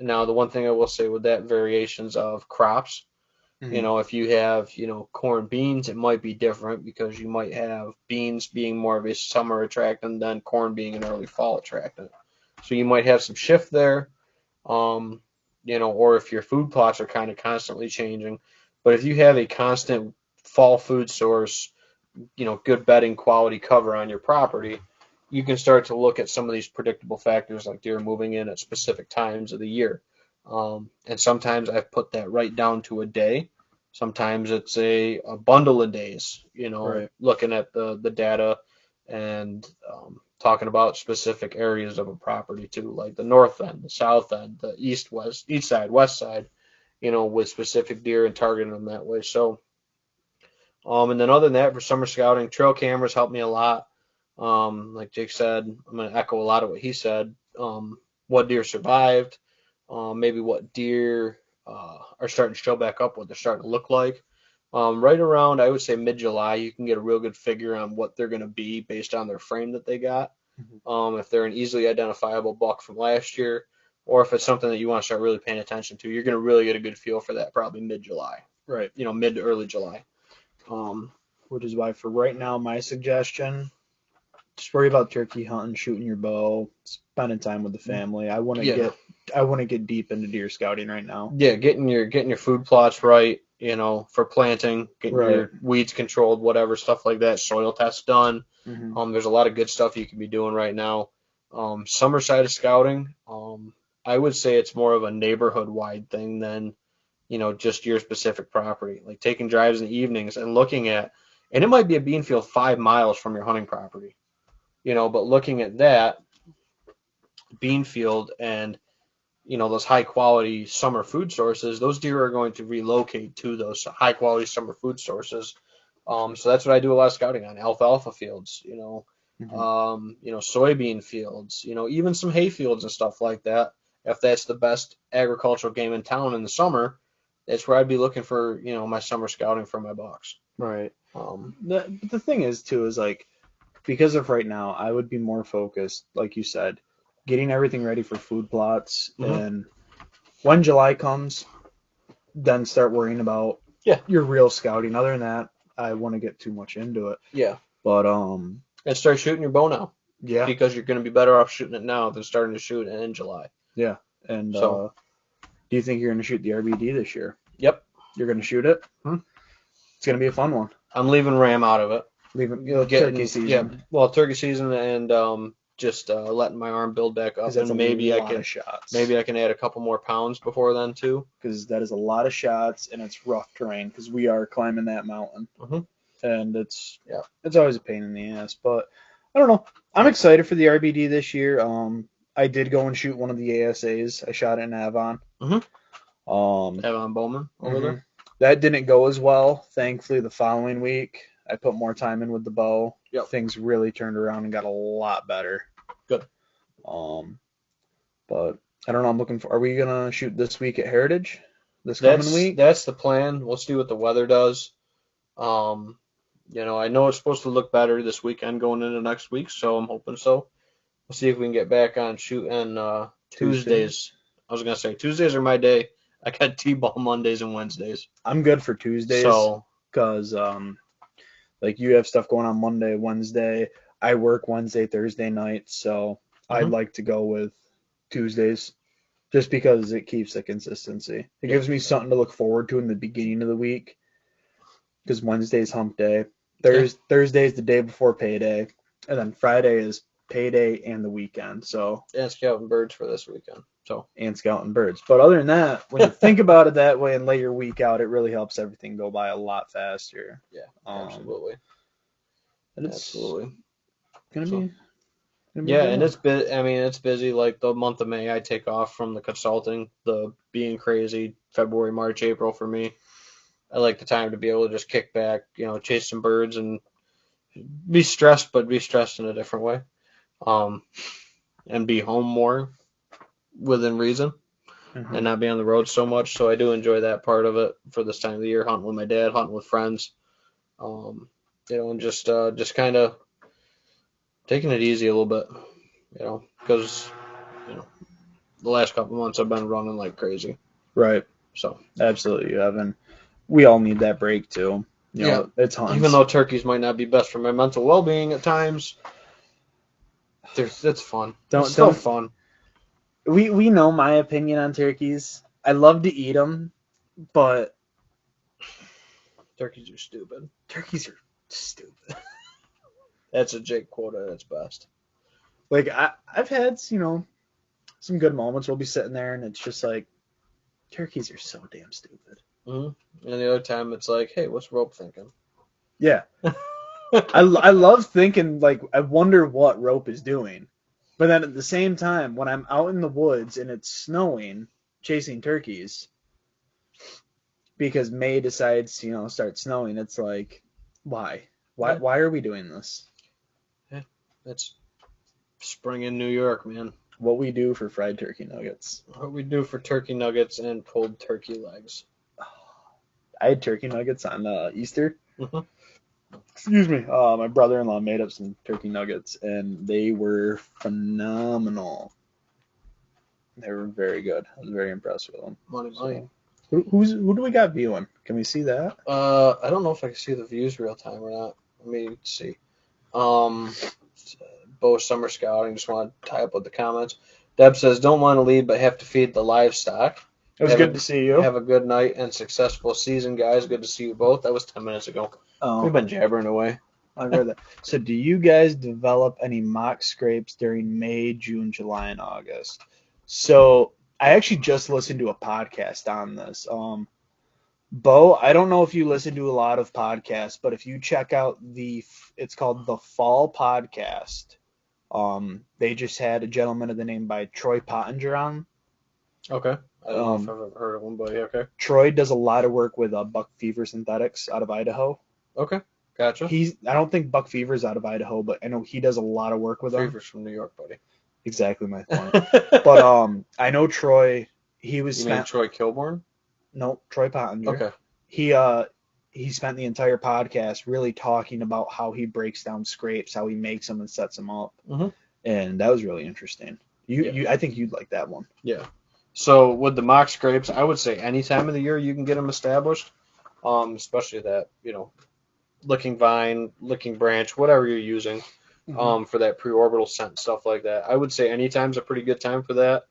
A: Now, the one thing I will say with that, variations of crops.
B: Hmm.
A: If you have, corn beans, it might be different because you might have beans being more of a summer attractant than corn being an early fall attractant. So you might have some shift there, um, or if your food plots are kind of constantly changing. But if you have a constant fall food source, good bedding quality cover on your property, you can start to look at some of these predictable factors like deer moving in at specific times of the year. And sometimes I've put that right down to a day. Sometimes it's a bundle of days,
B: Right.
A: looking at the data and talking about specific areas of a property too, like the north end, the south end, the east side, west side, with specific deer and targeting them that way. So And then other than that, for summer scouting, trail cameras help me a lot. Like Jake said, I'm going to echo a lot of what he said. What deer survived, maybe what deer are starting to show back up, what they're starting to look like. Right around, I would say mid-July, you can get a real good figure on what they're going to be based on their frame that they got. If they're an easily identifiable buck from last year, or if it's something that you want to start really paying attention to, you're going to really get a good feel for that probably mid-July,
B: Right.
A: Mid to early July.
B: Which is why for right now, my suggestion, just worry about turkey hunting, shooting your bow, spending time with the family. I want to
A: Yeah,
B: get deep into deer scouting right now.
A: yeah, getting your food plots right, for planting, getting
B: Right.
A: your weeds controlled, whatever stuff like that, soil tests done. There's a lot of good stuff you can be doing right now. Summer side of scouting, I would say it's more of a neighborhood wide thing than, just your specific property. Like taking drives in the evenings and looking at, and it might be a bean field 5 miles from your hunting property, but looking at that bean field and those high quality summer food sources, those deer are going to relocate to those high quality summer food sources. So that's what I do a lot of scouting on: alfalfa fields, soybean fields, even some hay fields and stuff like that. If that's the best agricultural game in town in the summer, that's where I'd be looking for, my summer scouting for my bucks.
B: Right. The thing is too is like, because of right now, I would be more focused, like you said, getting everything ready for food plots, and when July comes, then start worrying about your real scouting. Other than that, I want to get too much into it.
A: Yeah.
B: But
A: and start shooting your bow now.
B: Yeah.
A: Because you're going to be better off shooting it now than starting to shoot it in July.
B: Yeah. And
A: so,
B: do you think you're going to shoot the RBD this year?
A: Yep.
B: You're going to shoot it? It's going to be a fun one.
A: I'm leaving ram out of it.
B: Turkey season.
A: Yeah. Well, turkey season and just letting my arm build back up, and maybe I can add a couple more pounds before then too.
B: Because that is a lot of shots, and it's rough terrain because we are climbing that mountain, and it's always a pain in the ass. But I don't know. I'm excited for the RBD this year. I did go and shoot one of the ASAs. I shot it in Avon.
A: Avon Bowman over there.
B: That didn't go as well. Thankfully, the following week, I put more time in with the bow.
A: Yep.
B: Things really turned around and got a lot better.
A: Good.
B: But I don't know. I'm looking for. Are we gonna shoot this week at Heritage? Coming week?
A: That's the plan. We'll see what the weather does. I know it's supposed to look better this weekend going into next week, so I'm hoping so. We'll see if we can get back on shooting Tuesdays. I was gonna say Tuesdays are my day. I got T-ball Mondays and Wednesdays.
B: I'm good for Tuesdays. Because like you have stuff going on Monday, Wednesday. I work Wednesday, Thursday night, so I'd like to go with Tuesdays just because it keeps the consistency. It gives me something to look forward to in the beginning of the week, because Wednesday's hump day. Thursday's the day before payday, and then Friday is payday and the weekend. So
A: and scouting birds for this weekend.
B: And scouting birds. But other than that, when you think about it that way and lay your week out, it really helps everything go by a lot faster.
A: Yeah, absolutely.
B: And it's
A: absolutely
B: gonna be
A: and it's busy. Like the month of May, I take off from the consulting, the being crazy. February, March, April for me. I like the time to be able to just kick back, chase some birds and be stressed, but be stressed in a different way. And be home more within reason, and not be on the road so much. So I do enjoy that part of it for this time of the year, hunting with my dad, hunting with friends, and just kind of taking it easy a little bit, because the last couple months I've been running like crazy.
B: Right.
A: So
B: absolutely, Evan. We all need that break too. It's hunting.
A: Even though turkeys might not be best for my mental well-being at times, it's fun. It's still fun.
B: We know my opinion on turkeys. I love to eat them, but
A: turkeys are stupid.
B: Turkeys are stupid.
A: That's a Jake quote at its best.
B: Like I've had some good moments. We'll be sitting there and it's just like, turkeys are so damn stupid.
A: And the other time it's like, hey, what's Rope thinking?
B: Yeah. I love thinking, like, I wonder what Rope is doing. But then at the same time, when I'm out in the woods and it's snowing, chasing turkeys, because May decides, start snowing, it's like, Why?
A: Yeah.
B: Why are we doing this?
A: Yeah. It's spring in New York, man.
B: What we do for fried turkey nuggets.
A: What we do for turkey nuggets and pulled turkey legs.
B: I had turkey nuggets on Easter.
A: Hmm.
B: Excuse me. My brother-in-law made up some turkey nuggets, and they were phenomenal. They were very good. I was very impressed with them.
A: Money, money.
B: So, who do we got viewing? Can we see that?
A: I don't know if I can see the views real time or not. Let me see. Um, Bo Summer Scouting. Just want to tie up with the comments. Deb says, "Don't want to lead, but have to feed the livestock."
B: It was good to see you.
A: Have a good night and successful season, guys. Good to see you both. That was 10 minutes ago. We've been jabbering away.
B: I read that. So, do you guys develop any mock scrapes during May, June, July, and August? So, I actually just listened to a podcast on this. Bo, I don't know if you listen to a lot of podcasts, but if you check out it's called the Fall Podcast. They just had a gentleman of the name by Troy Pottinger on.
A: Okay. I don't know if I've ever heard of one, but yeah, okay.
B: Troy does a lot of work with Buck Fever Synthetics out of Idaho.
A: Okay. Gotcha.
B: I don't think Buck Fever's out of Idaho, but I know he does a lot of work with them.
A: Fever's from New York, buddy.
B: Exactly my point. But I know Troy.
A: You mean Troy Kilborn?
B: No, Troy Pottinger.
A: Okay.
B: He spent the entire podcast really talking about how he breaks down scrapes, how he makes them and sets them up, and that was really interesting. I think you'd like that one.
A: Yeah. So with the mock scrapes, I would say any time of the year you can get them established, especially that licking vine, licking branch, whatever you're using, for that preorbital scent stuff like that. I would say anytime's a pretty good time for that.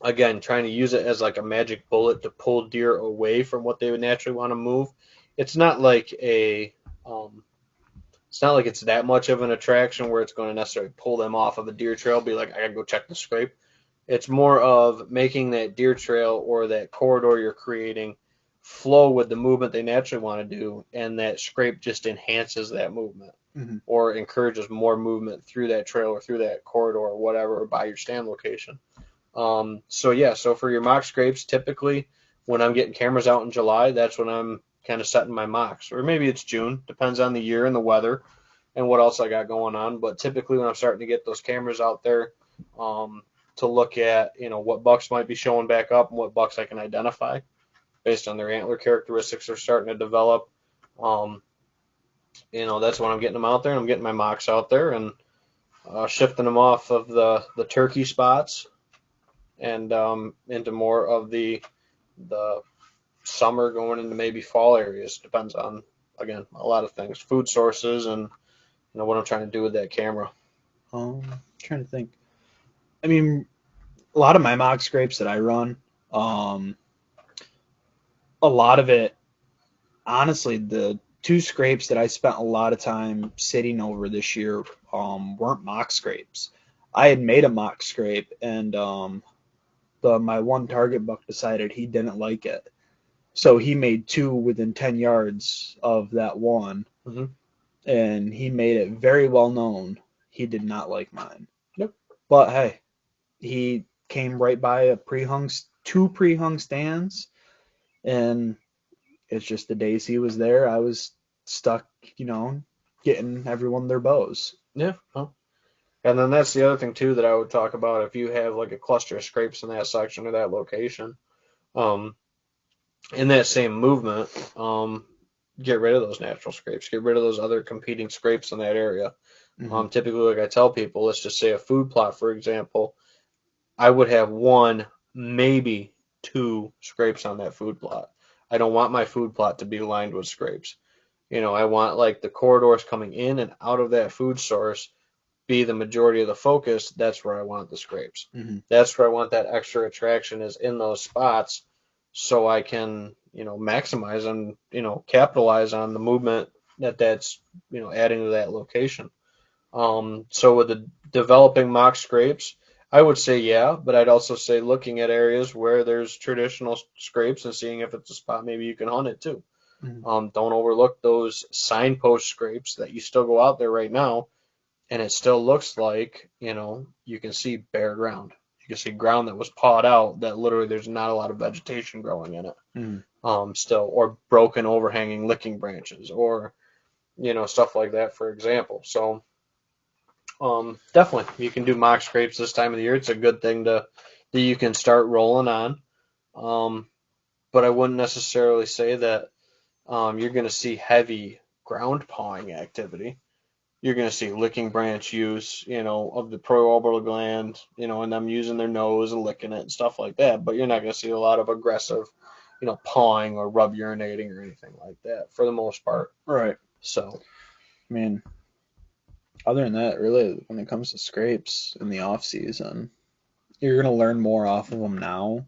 A: Again, trying to use it as like a magic bullet to pull deer away from what they would naturally want to move. It's not like it's that much of an attraction where it's going to necessarily pull them off of a deer trail, be like, I gotta go check the scrape. It's more of making that deer trail or that corridor you're creating flow with the movement they naturally want to do, and that scrape just enhances that movement or encourages more movement through that trail or through that corridor or whatever, or by your stand location. So for your mock scrapes, typically when I'm getting cameras out in July, that's when I'm kind of setting my mocks, or maybe it's June, depends on the year and the weather and what else I got going on. But typically when I'm starting to get those cameras out there, to look at, what bucks might be showing back up and what bucks I can identify based on their antler characteristics are starting to develop. That's when I'm getting them out there, and I'm getting my mocks out there and shifting them off of the turkey spots and into more of the summer going into maybe fall areas. Depends on, again, a lot of things, food sources, and what I'm trying to do with that camera.
B: Trying to think. I mean, a lot of my mock scrapes that I run, a lot of it, honestly, the two scrapes that I spent a lot of time sitting over this year weren't mock scrapes. I had made a mock scrape, and my one target buck decided he didn't like it. So he made two within 10 yards of that one, and he made it very well known he did not like mine.
A: Yep.
B: But hey, he came right by two pre-hung stands, and it's just the days he was there, I was stuck, getting everyone their bows.
A: Yeah. And then that's the other thing too that I would talk about. If you have like a cluster of scrapes in that section or that location, in that same movement, get rid of those natural scrapes. Get rid of those other competing scrapes in that area. Typically, like I tell people, let's just say a food plot, for example, I would have one, maybe two scrapes on that food plot. I don't want my food plot to be lined with scrapes. I want like the corridors coming in and out of that food source be the majority of the focus. That's where I want the scrapes. That's where I want that extra attraction, is in those spots, so I can, maximize and, capitalize on the movement that's, adding to that location. So with the developing mock scrapes, I would say yeah, but I'd also say looking at areas where there's traditional scrapes and seeing if it's a spot maybe you can hunt it too. Don't overlook those signpost scrapes that you still go out there right now, and it still looks like, you can see bare ground. You can see ground that was pawed out, that literally there's not a lot of vegetation growing in it. still, or broken overhanging licking branches, or stuff like that, for example. So definitely you can do mock scrapes this time of the year. It's a good thing that you can start rolling on. Um, but I wouldn't necessarily say that you're going to see heavy ground pawing activity. You're going to see licking branch use, of the preorbital gland, and them using their nose and licking it and stuff like that. But you're not going to see a lot of aggressive, pawing or rub urinating or anything like that for the most part.
B: Right.
A: So,
B: I mean, other than that, really, when it comes to scrapes in the off season, you're going to learn more off of them now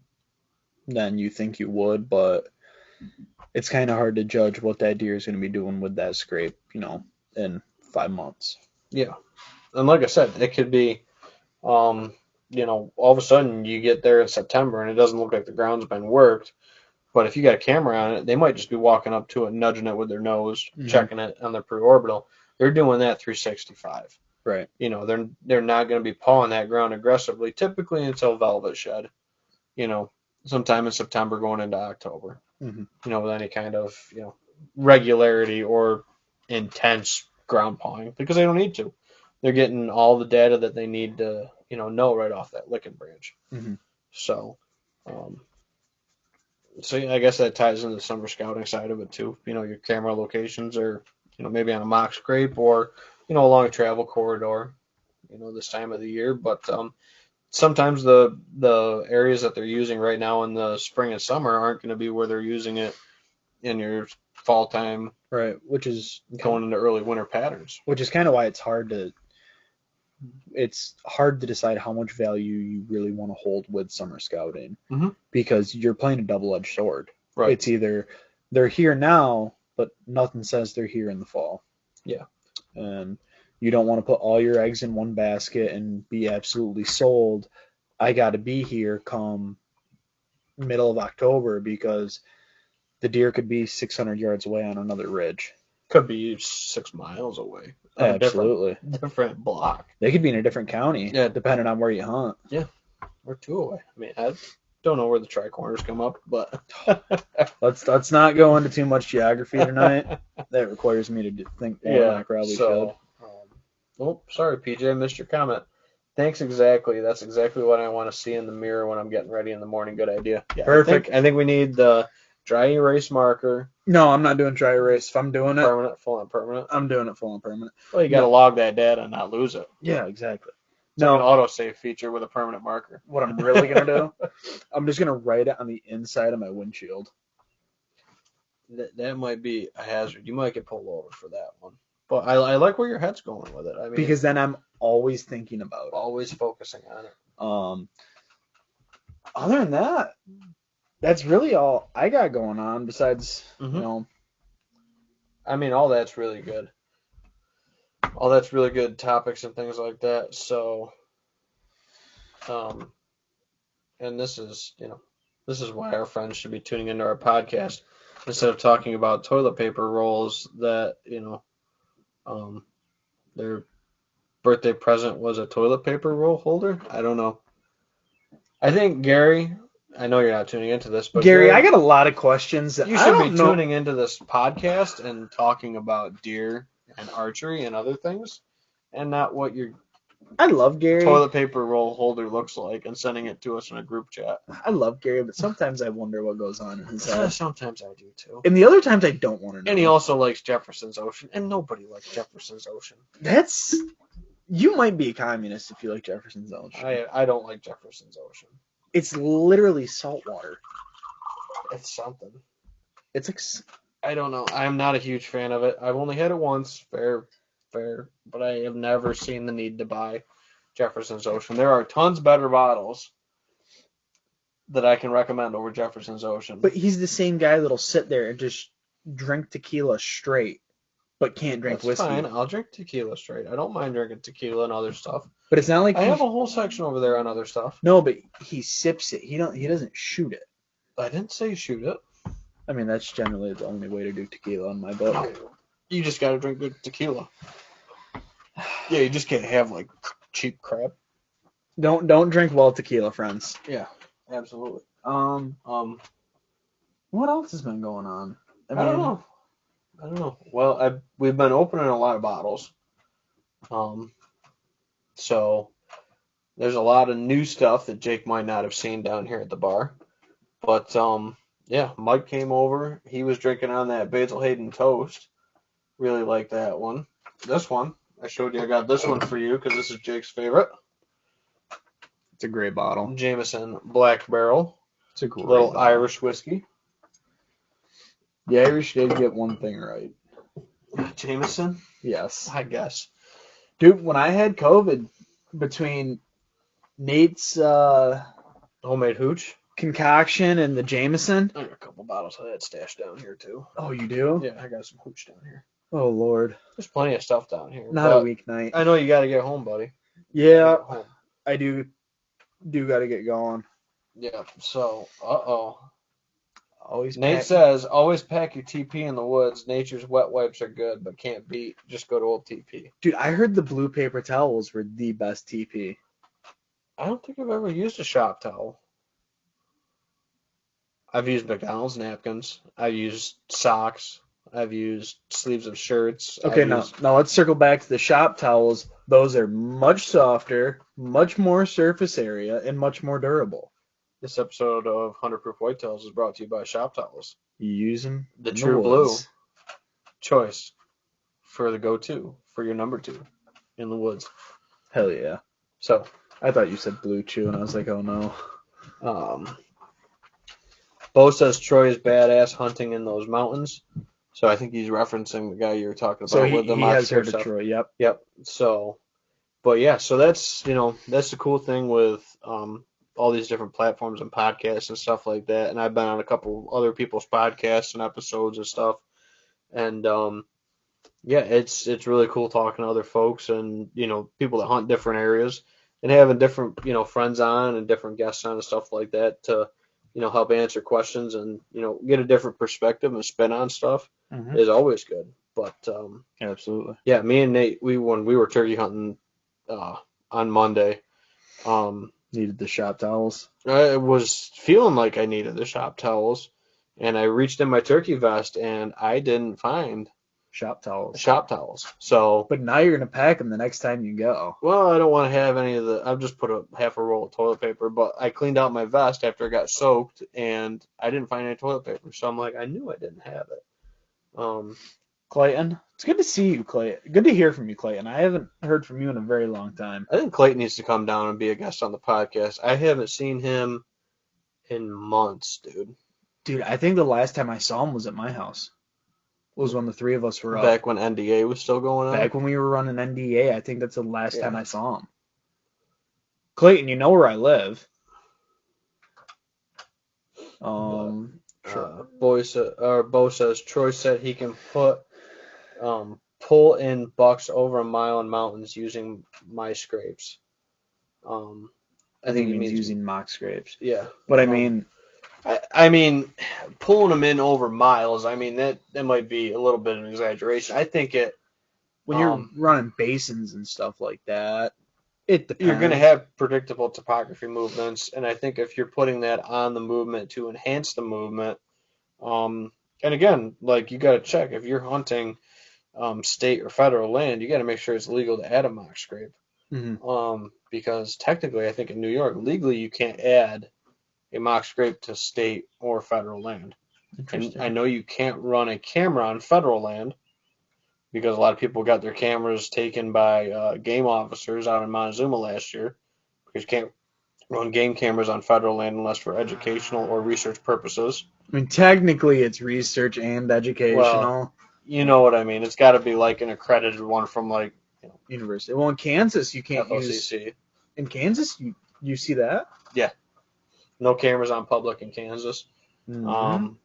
B: than you think you would, but it's kind of hard to judge what that deer is going to be doing with that scrape, in 5 months.
A: yeah. And like I said, it could be, all of a sudden you get there in September and it doesn't look like the ground's been worked. But if you got a camera on it, they might just be walking up to it, nudging it with their nose, checking it on their preorbital. They're doing that 365.
B: Right.
A: They're not going to be pawing that ground aggressively, typically until velvet shed. Sometime in September going into October. With any kind of regularity or intense ground pawing, because they don't need to. They're getting all the data that they need to know right off that licking branch. So. So yeah, I guess that ties into the summer scouting side of it too. Your camera locations are, maybe on a mock scrape or, along a travel corridor, this time of the year. But sometimes the areas that they're using right now in the spring and summer aren't going to be where they're using it in your fall time.
B: Right, which is
A: going into early winter patterns.
B: Which is kind of why it's hard to decide how much value you really want to hold with summer scouting, because you're playing a double-edged sword.
A: Right.
B: It's either they're here now, but nothing says they're here in the fall.
A: Yeah.
B: And you don't want to put all your eggs in one basket and be absolutely sold. I got to be here come middle of October, because the deer could be 600 yards away on another ridge.
A: Could be 6 miles away.
B: Absolutely.
A: Different block.
B: They could be in a different county, depending on where you hunt.
A: Yeah. Or 2 away. I mean, I don't know where the tri-corners come up, but
B: let's not go into too much geography tonight. That requires me to think more than I probably should.
A: Oh, sorry, PJ, I missed your comment. Thanks, exactly. That's exactly what I want to see in the mirror when I'm getting ready in the morning. Good idea. Yeah,
B: perfect.
A: I think we need the dry erase marker.
B: No, I'm not doing dry erase. If I'm doing it
A: permanent, full and permanent.
B: I'm doing it full and permanent.
A: Well, you got to log that data and not lose it.
B: Yeah, exactly.
A: It's like an autosave feature with a permanent marker.
B: What I'm really gonna do, I'm just gonna write it on the inside of my windshield.
A: That might be a hazard. You might get pulled over for that one. But I like where your head's going with it. I mean,
B: because then I'm always thinking about it.
A: Always focusing on it.
B: Other than that, that's really all I got going on besides,
A: I mean, all that's really good. All that's really good topics and things like that. So, and this is why our friends should be tuning into our podcast instead of talking about toilet paper rolls that, their birthday present was a toilet paper roll holder. I don't know. I think Gary, I know you're not tuning into this, but
B: Gary, I got a lot of questions.
A: You should be tuning into this podcast and talking about deer and archery and other things, and not what your
B: I love Gary
A: toilet paper roll holder looks like and sending it to us in a group chat.
B: I love Gary, but sometimes I wonder what goes on in his head.
A: Sometimes I do too.
B: And the other times I don't want to know.
A: And he also likes Jefferson's Ocean, and nobody likes Jefferson's Ocean.
B: You might be a communist if you like Jefferson's Ocean.
A: I don't like Jefferson's Ocean.
B: It's literally salt water.
A: It's something.
B: It's like,
A: I don't know. I'm not a huge fan of it. I've only had it once. Fair. But I have never seen the need to buy Jefferson's Ocean. There are tons better bottles that I can recommend over Jefferson's Ocean.
B: But he's the same guy that'll sit there and just drink tequila straight, but can't drink whiskey.
A: That's fine. I'll drink tequila straight. I don't mind drinking tequila and other stuff.
B: But it's not like
A: I have a whole section over there on other stuff.
B: No, but he sips it. He doesn't shoot it.
A: I didn't say shoot it.
B: I mean, that's generally the only way to do tequila in my book.
A: You just gotta drink good tequila. Yeah, you just can't have like cheap crap.
B: Don't drink well tequila, friends.
A: Yeah, absolutely.
B: What else has been going on?
A: I don't know. I don't know. Well, we've been opening a lot of bottles. So there's a lot of new stuff that Jake might not have seen down here at the bar. But yeah, Mike came over. He was drinking on that Basil Hayden toast. Really like that one. This one, I showed you. I got this one for you because this is Jake's favorite.
B: It's a great bottle.
A: Jameson Black Barrel.
B: It's a great
A: little
B: bottle.
A: Irish whiskey.
B: The Irish did get one thing right.
A: Jameson?
B: Yes.
A: I guess.
B: Dude, when I had COVID, between Nate's
A: homemade hooch
B: concoction and the Jameson.
A: I got a couple bottles of that stashed down here too.
B: Oh, you do?
A: Yeah, I got some hooch down here.
B: Oh Lord.
A: There's plenty of stuff down here.
B: Not a weeknight.
A: I know you got to get home, buddy.
B: Yeah, I do got to get going.
A: Yeah. So,
B: Always.
A: Nate says, always pack your TP in the woods. Nature's wet wipes are good, but can't beat. Just go to old TP.
B: Dude, I heard the blue paper towels were the best TP.
A: I don't think I've ever used a shop towel. I've used McDonald's napkins. I've used socks. I've used sleeves of shirts.
B: Okay, now let's circle back to the shop towels. Those are much softer, much more surface area, and much more durable.
A: This episode of 100 Proof Whitetails is brought to you by Shop Towels.
B: You use them?
A: The True Blue choice for the go-to, for your number 2 in the woods.
B: Hell yeah.
A: So,
B: I thought you said Blue Chew, and I was like, oh no.
A: Bo says Troy is badass hunting in those mountains. So I think he's referencing the guy you were talking about with the
B: he has heard of Troy,
A: Yep. So, but yeah, so that's the cool thing with all these different platforms and podcasts and stuff like that. And I've been on a couple other people's podcasts and episodes and stuff. And yeah, it's really cool talking to other folks and people that hunt different areas and having different friends on and different guests on and stuff like that to help answer questions and get a different perspective and spin on stuff is always good. But
B: absolutely,
A: yeah, me and Nate, when we were turkey hunting on Monday,
B: needed the shop towels.
A: I was feeling like I needed the shop towels, and I reached in my turkey vest and I didn't find
B: shop towels.
A: So,
B: but now you're gonna pack them the next time you go.
A: Well, I don't want to have any of the. I've just put half a roll of toilet paper, but I cleaned out my vest after it got soaked, and I didn't find any toilet paper. So I'm like, I knew I didn't have it.
B: Clayton, it's good to see you, Clayton. Good to hear from you, Clayton. I haven't heard from you in a very long time.
A: I think Clayton needs to come down and be a guest on the podcast. I haven't seen him in months, dude.
B: Dude, I think the last time I saw him was at my house. Was when the three of us were up.
A: Back when NDA was still going on?
B: Back when we were running NDA. I think that's the last time I saw him. Clayton, you know where I live.
A: Sure. Bo says Troy said he can pull in bucks over a mile in mountains using my scrapes.
B: I think he means using mock scrapes.
A: Yeah.
B: But I mean...
A: I mean, pulling them in over miles, I mean, that might be a little bit of an exaggeration. I think
B: when you're running basins and stuff like that, it depends.
A: You're going to have predictable topography movements, and I think if you're putting that on the movement to enhance the movement, and again, like, you got to check, if you're hunting state or federal land, you got to make sure it's legal to add a mock scrape. Because technically, I think in New York, legally, you can't add a mock scrape to state or federal land. And I know you can't run a camera on federal land because a lot of people got their cameras taken by game officers out in Montezuma last year because you can't run game cameras on federal land unless for educational or research purposes.
B: I mean, technically it's research and educational.
A: Well, you know what I mean. It's got to be like an accredited one from like
B: university. Well, in Kansas you can't
A: FOCC.
B: use. In Kansas, you see that?
A: Yeah. No cameras on public in Kansas. So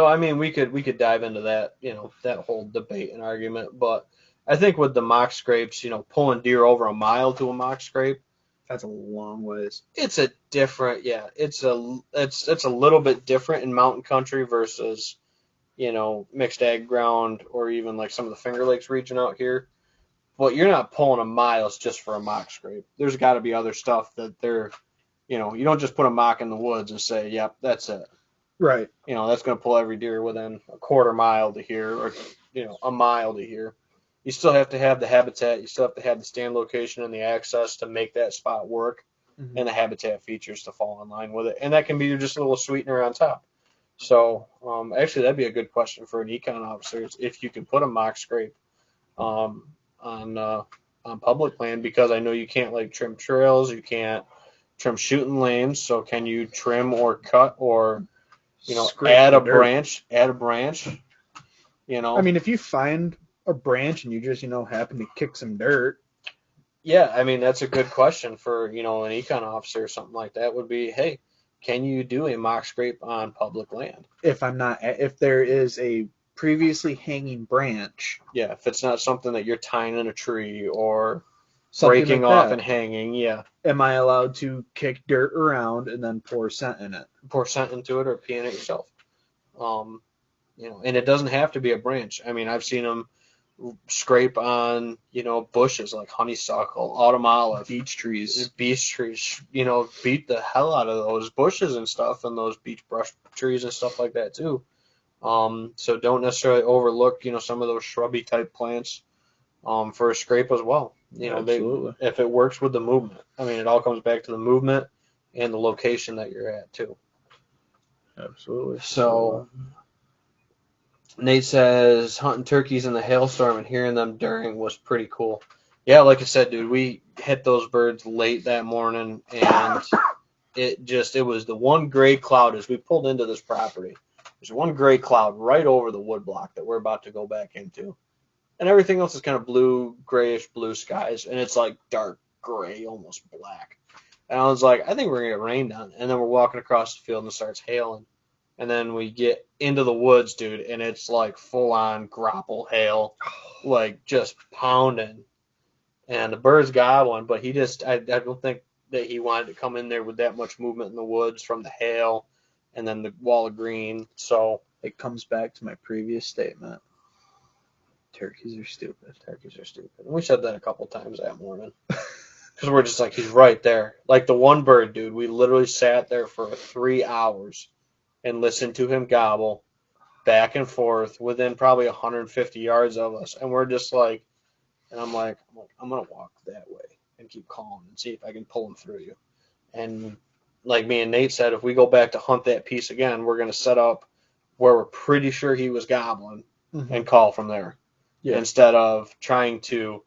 A: I mean, we could dive into that, that whole debate and argument. But I think with the mock scrapes, pulling deer over a mile to a mock scrape,
B: that's a long ways.
A: It's a different, it's a little bit different in mountain country versus, mixed ag ground or even like some of the Finger Lakes region out here. But you're not pulling a miles just for a mock scrape. There's got to be other stuff that they're. You don't just put a mock in the woods and say, yep, that's it.
B: Right.
A: That's going to pull every deer within a quarter mile to here, or a mile to here. You still have to have the habitat. You still have to have the stand location and the access to make that spot work, and the habitat features to fall in line with it. And that can be just a little sweetener on top. So actually, that'd be a good question for an econ officer is if you can put a mock scrape um, on public land, because I know you can't like trim trails, you can't trim shooting lanes. So can you trim or cut or
B: Scrape
A: add
B: the
A: a
B: dirt.
A: branch? Add a branch.
B: I mean, if you find a branch and you just happen to kick some dirt.
A: Yeah, I mean that's a good question for an econ officer or something like that. Would be, hey, can you do a mock scrape on public land?
B: If there is a previously hanging branch.
A: Yeah, if it's not something that you're tying in a tree or
B: Something
A: breaking
B: like
A: off
B: that.
A: and hanging, yeah.
B: Am I allowed to kick dirt around and then pour scent in it?
A: Pour scent into it or pee in it yourself. Um, and it doesn't have to be a branch. I mean, I've seen them scrape on, bushes like honeysuckle, autumn olive,
B: Beech trees.
A: Beat the hell out of those bushes and stuff and those beech brush trees and stuff like that too. So don't necessarily overlook, some of those shrubby type plants for a scrape as well.
B: Absolutely.
A: If it works with the movement. I mean, it all comes back to the movement and the location that you're at too.
B: Absolutely.
A: So Nate says hunting turkeys in the hailstorm and hearing them during was pretty cool. Yeah, like I said, dude, we hit those birds late that morning, and it was the one gray cloud as we pulled into this property. There's one gray cloud right over the woodblock that we're about to go back into, and everything else is kind of blue, grayish blue skies, and it's like dark gray, almost black. And I was like, I think we're gonna get rained on. And then we're walking across the field and it starts hailing. And then we get into the woods, dude, and it's like full on grapple hail, like just pounding. And the bird's gobbling, but I don't think that he wanted to come in there with that much movement in the woods from the hail and then the wall of green. So
B: it comes back to my previous statement. Turkeys are stupid.
A: Turkeys are stupid. And we said that a couple times that morning. Because we're just like, he's right there. Like the one bird, dude, we literally sat there for 3 hours and listened to him gobble back and forth within probably 150 yards of us. And we're just like, and I'm like, I'm going to walk that way and keep calling and see if I can pull him through you. And like me and Nate said, if we go back to hunt that piece again, we're going to set up where we're pretty sure he was gobbling and call from there. Yeah. Instead of trying to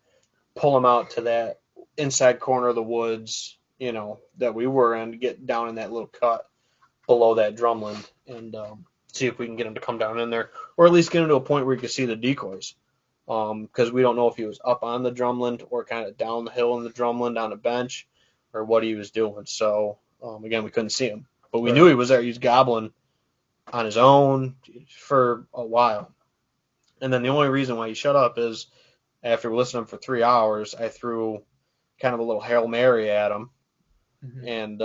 A: pull him out to that inside corner of the woods, that we were in, to get down in that little cut below that drumland and see if we can get him to come down in there, or at least get him to a point where you can see the decoys. Because we don't know if he was up on the drumland or kind of down the hill in the drumland on a bench or what he was doing. So, again, we couldn't see him. But we knew he was there. He was gobbling on his own for a while. And then the only reason why he shut up is after listening for 3 hours, I threw kind of a little Hail Mary at him and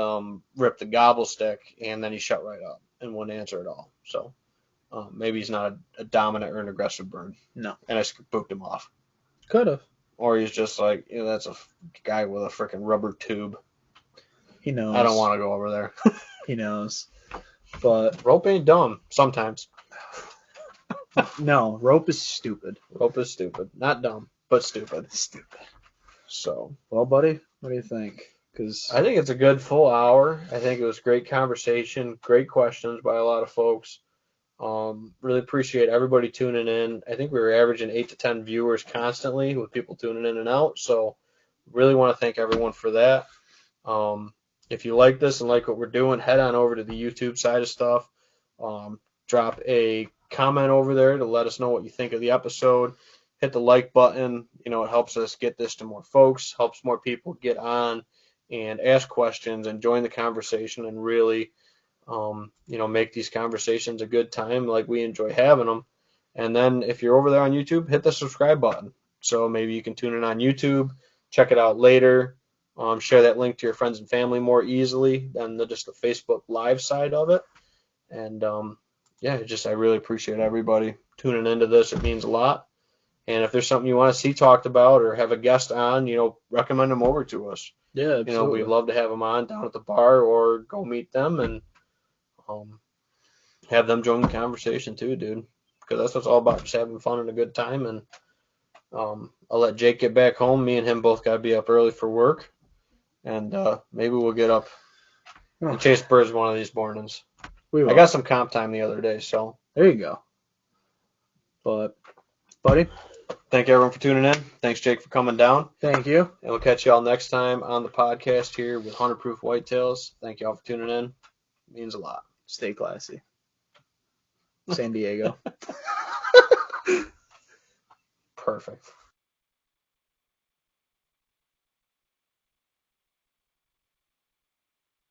A: ripped the gobble stick, and then he shut right up and wouldn't answer at all. So maybe he's not a dominant or an aggressive bird.
B: No.
A: And I spooked him off.
B: Could have.
A: Or he's just like, that's a guy with a freaking rubber tube.
B: He knows.
A: I don't want to go over there.
B: He knows. But
A: rope ain't dumb sometimes.
B: No, rope is stupid.
A: Rope is stupid. Not dumb, but stupid.
B: Stupid.
A: So,
B: well, buddy, what do you think? Because
A: I think it's a good full hour. I think it was great conversation, great questions by a lot of folks. Really appreciate everybody tuning in. I think we were averaging 8 to 10 viewers constantly with people tuning in and out. So really want to thank everyone for that. If you like this and like what we're doing, head on over to the YouTube side of stuff. Drop a comment over there to let us know what you think of the episode. Hit the like button. It helps us get this to more folks, helps more people get on and ask questions and join the conversation and really make these conversations a good time like we enjoy having them. And then if you're over there on YouTube, hit the subscribe button. So maybe you can tune in on YouTube, check it out later, share that link to your friends and family more easily than just the Facebook Live side of it. And I really appreciate everybody tuning into this. It means a lot. And if there's something you want to see talked about or have a guest on, recommend them over to us.
B: Yeah, absolutely.
A: We'd love to have them on down at the bar or go meet them and have them join the conversation too, dude. Because that's what it's all about, just having fun and a good time. And I'll let Jake get back home. Me and him both got to be up early for work. And maybe we'll get up and chase birds one of these mornings. I got some comp time the other day, so.
B: There you go. But, buddy.
A: Thank you, everyone, for tuning in. Thanks, Jake, for coming down.
B: Thank you.
A: And we'll catch you all next time on the podcast here with 100 Proof Whitetails. Thank you all for tuning in. It means a lot.
B: Stay classy. San Diego.
A: Perfect.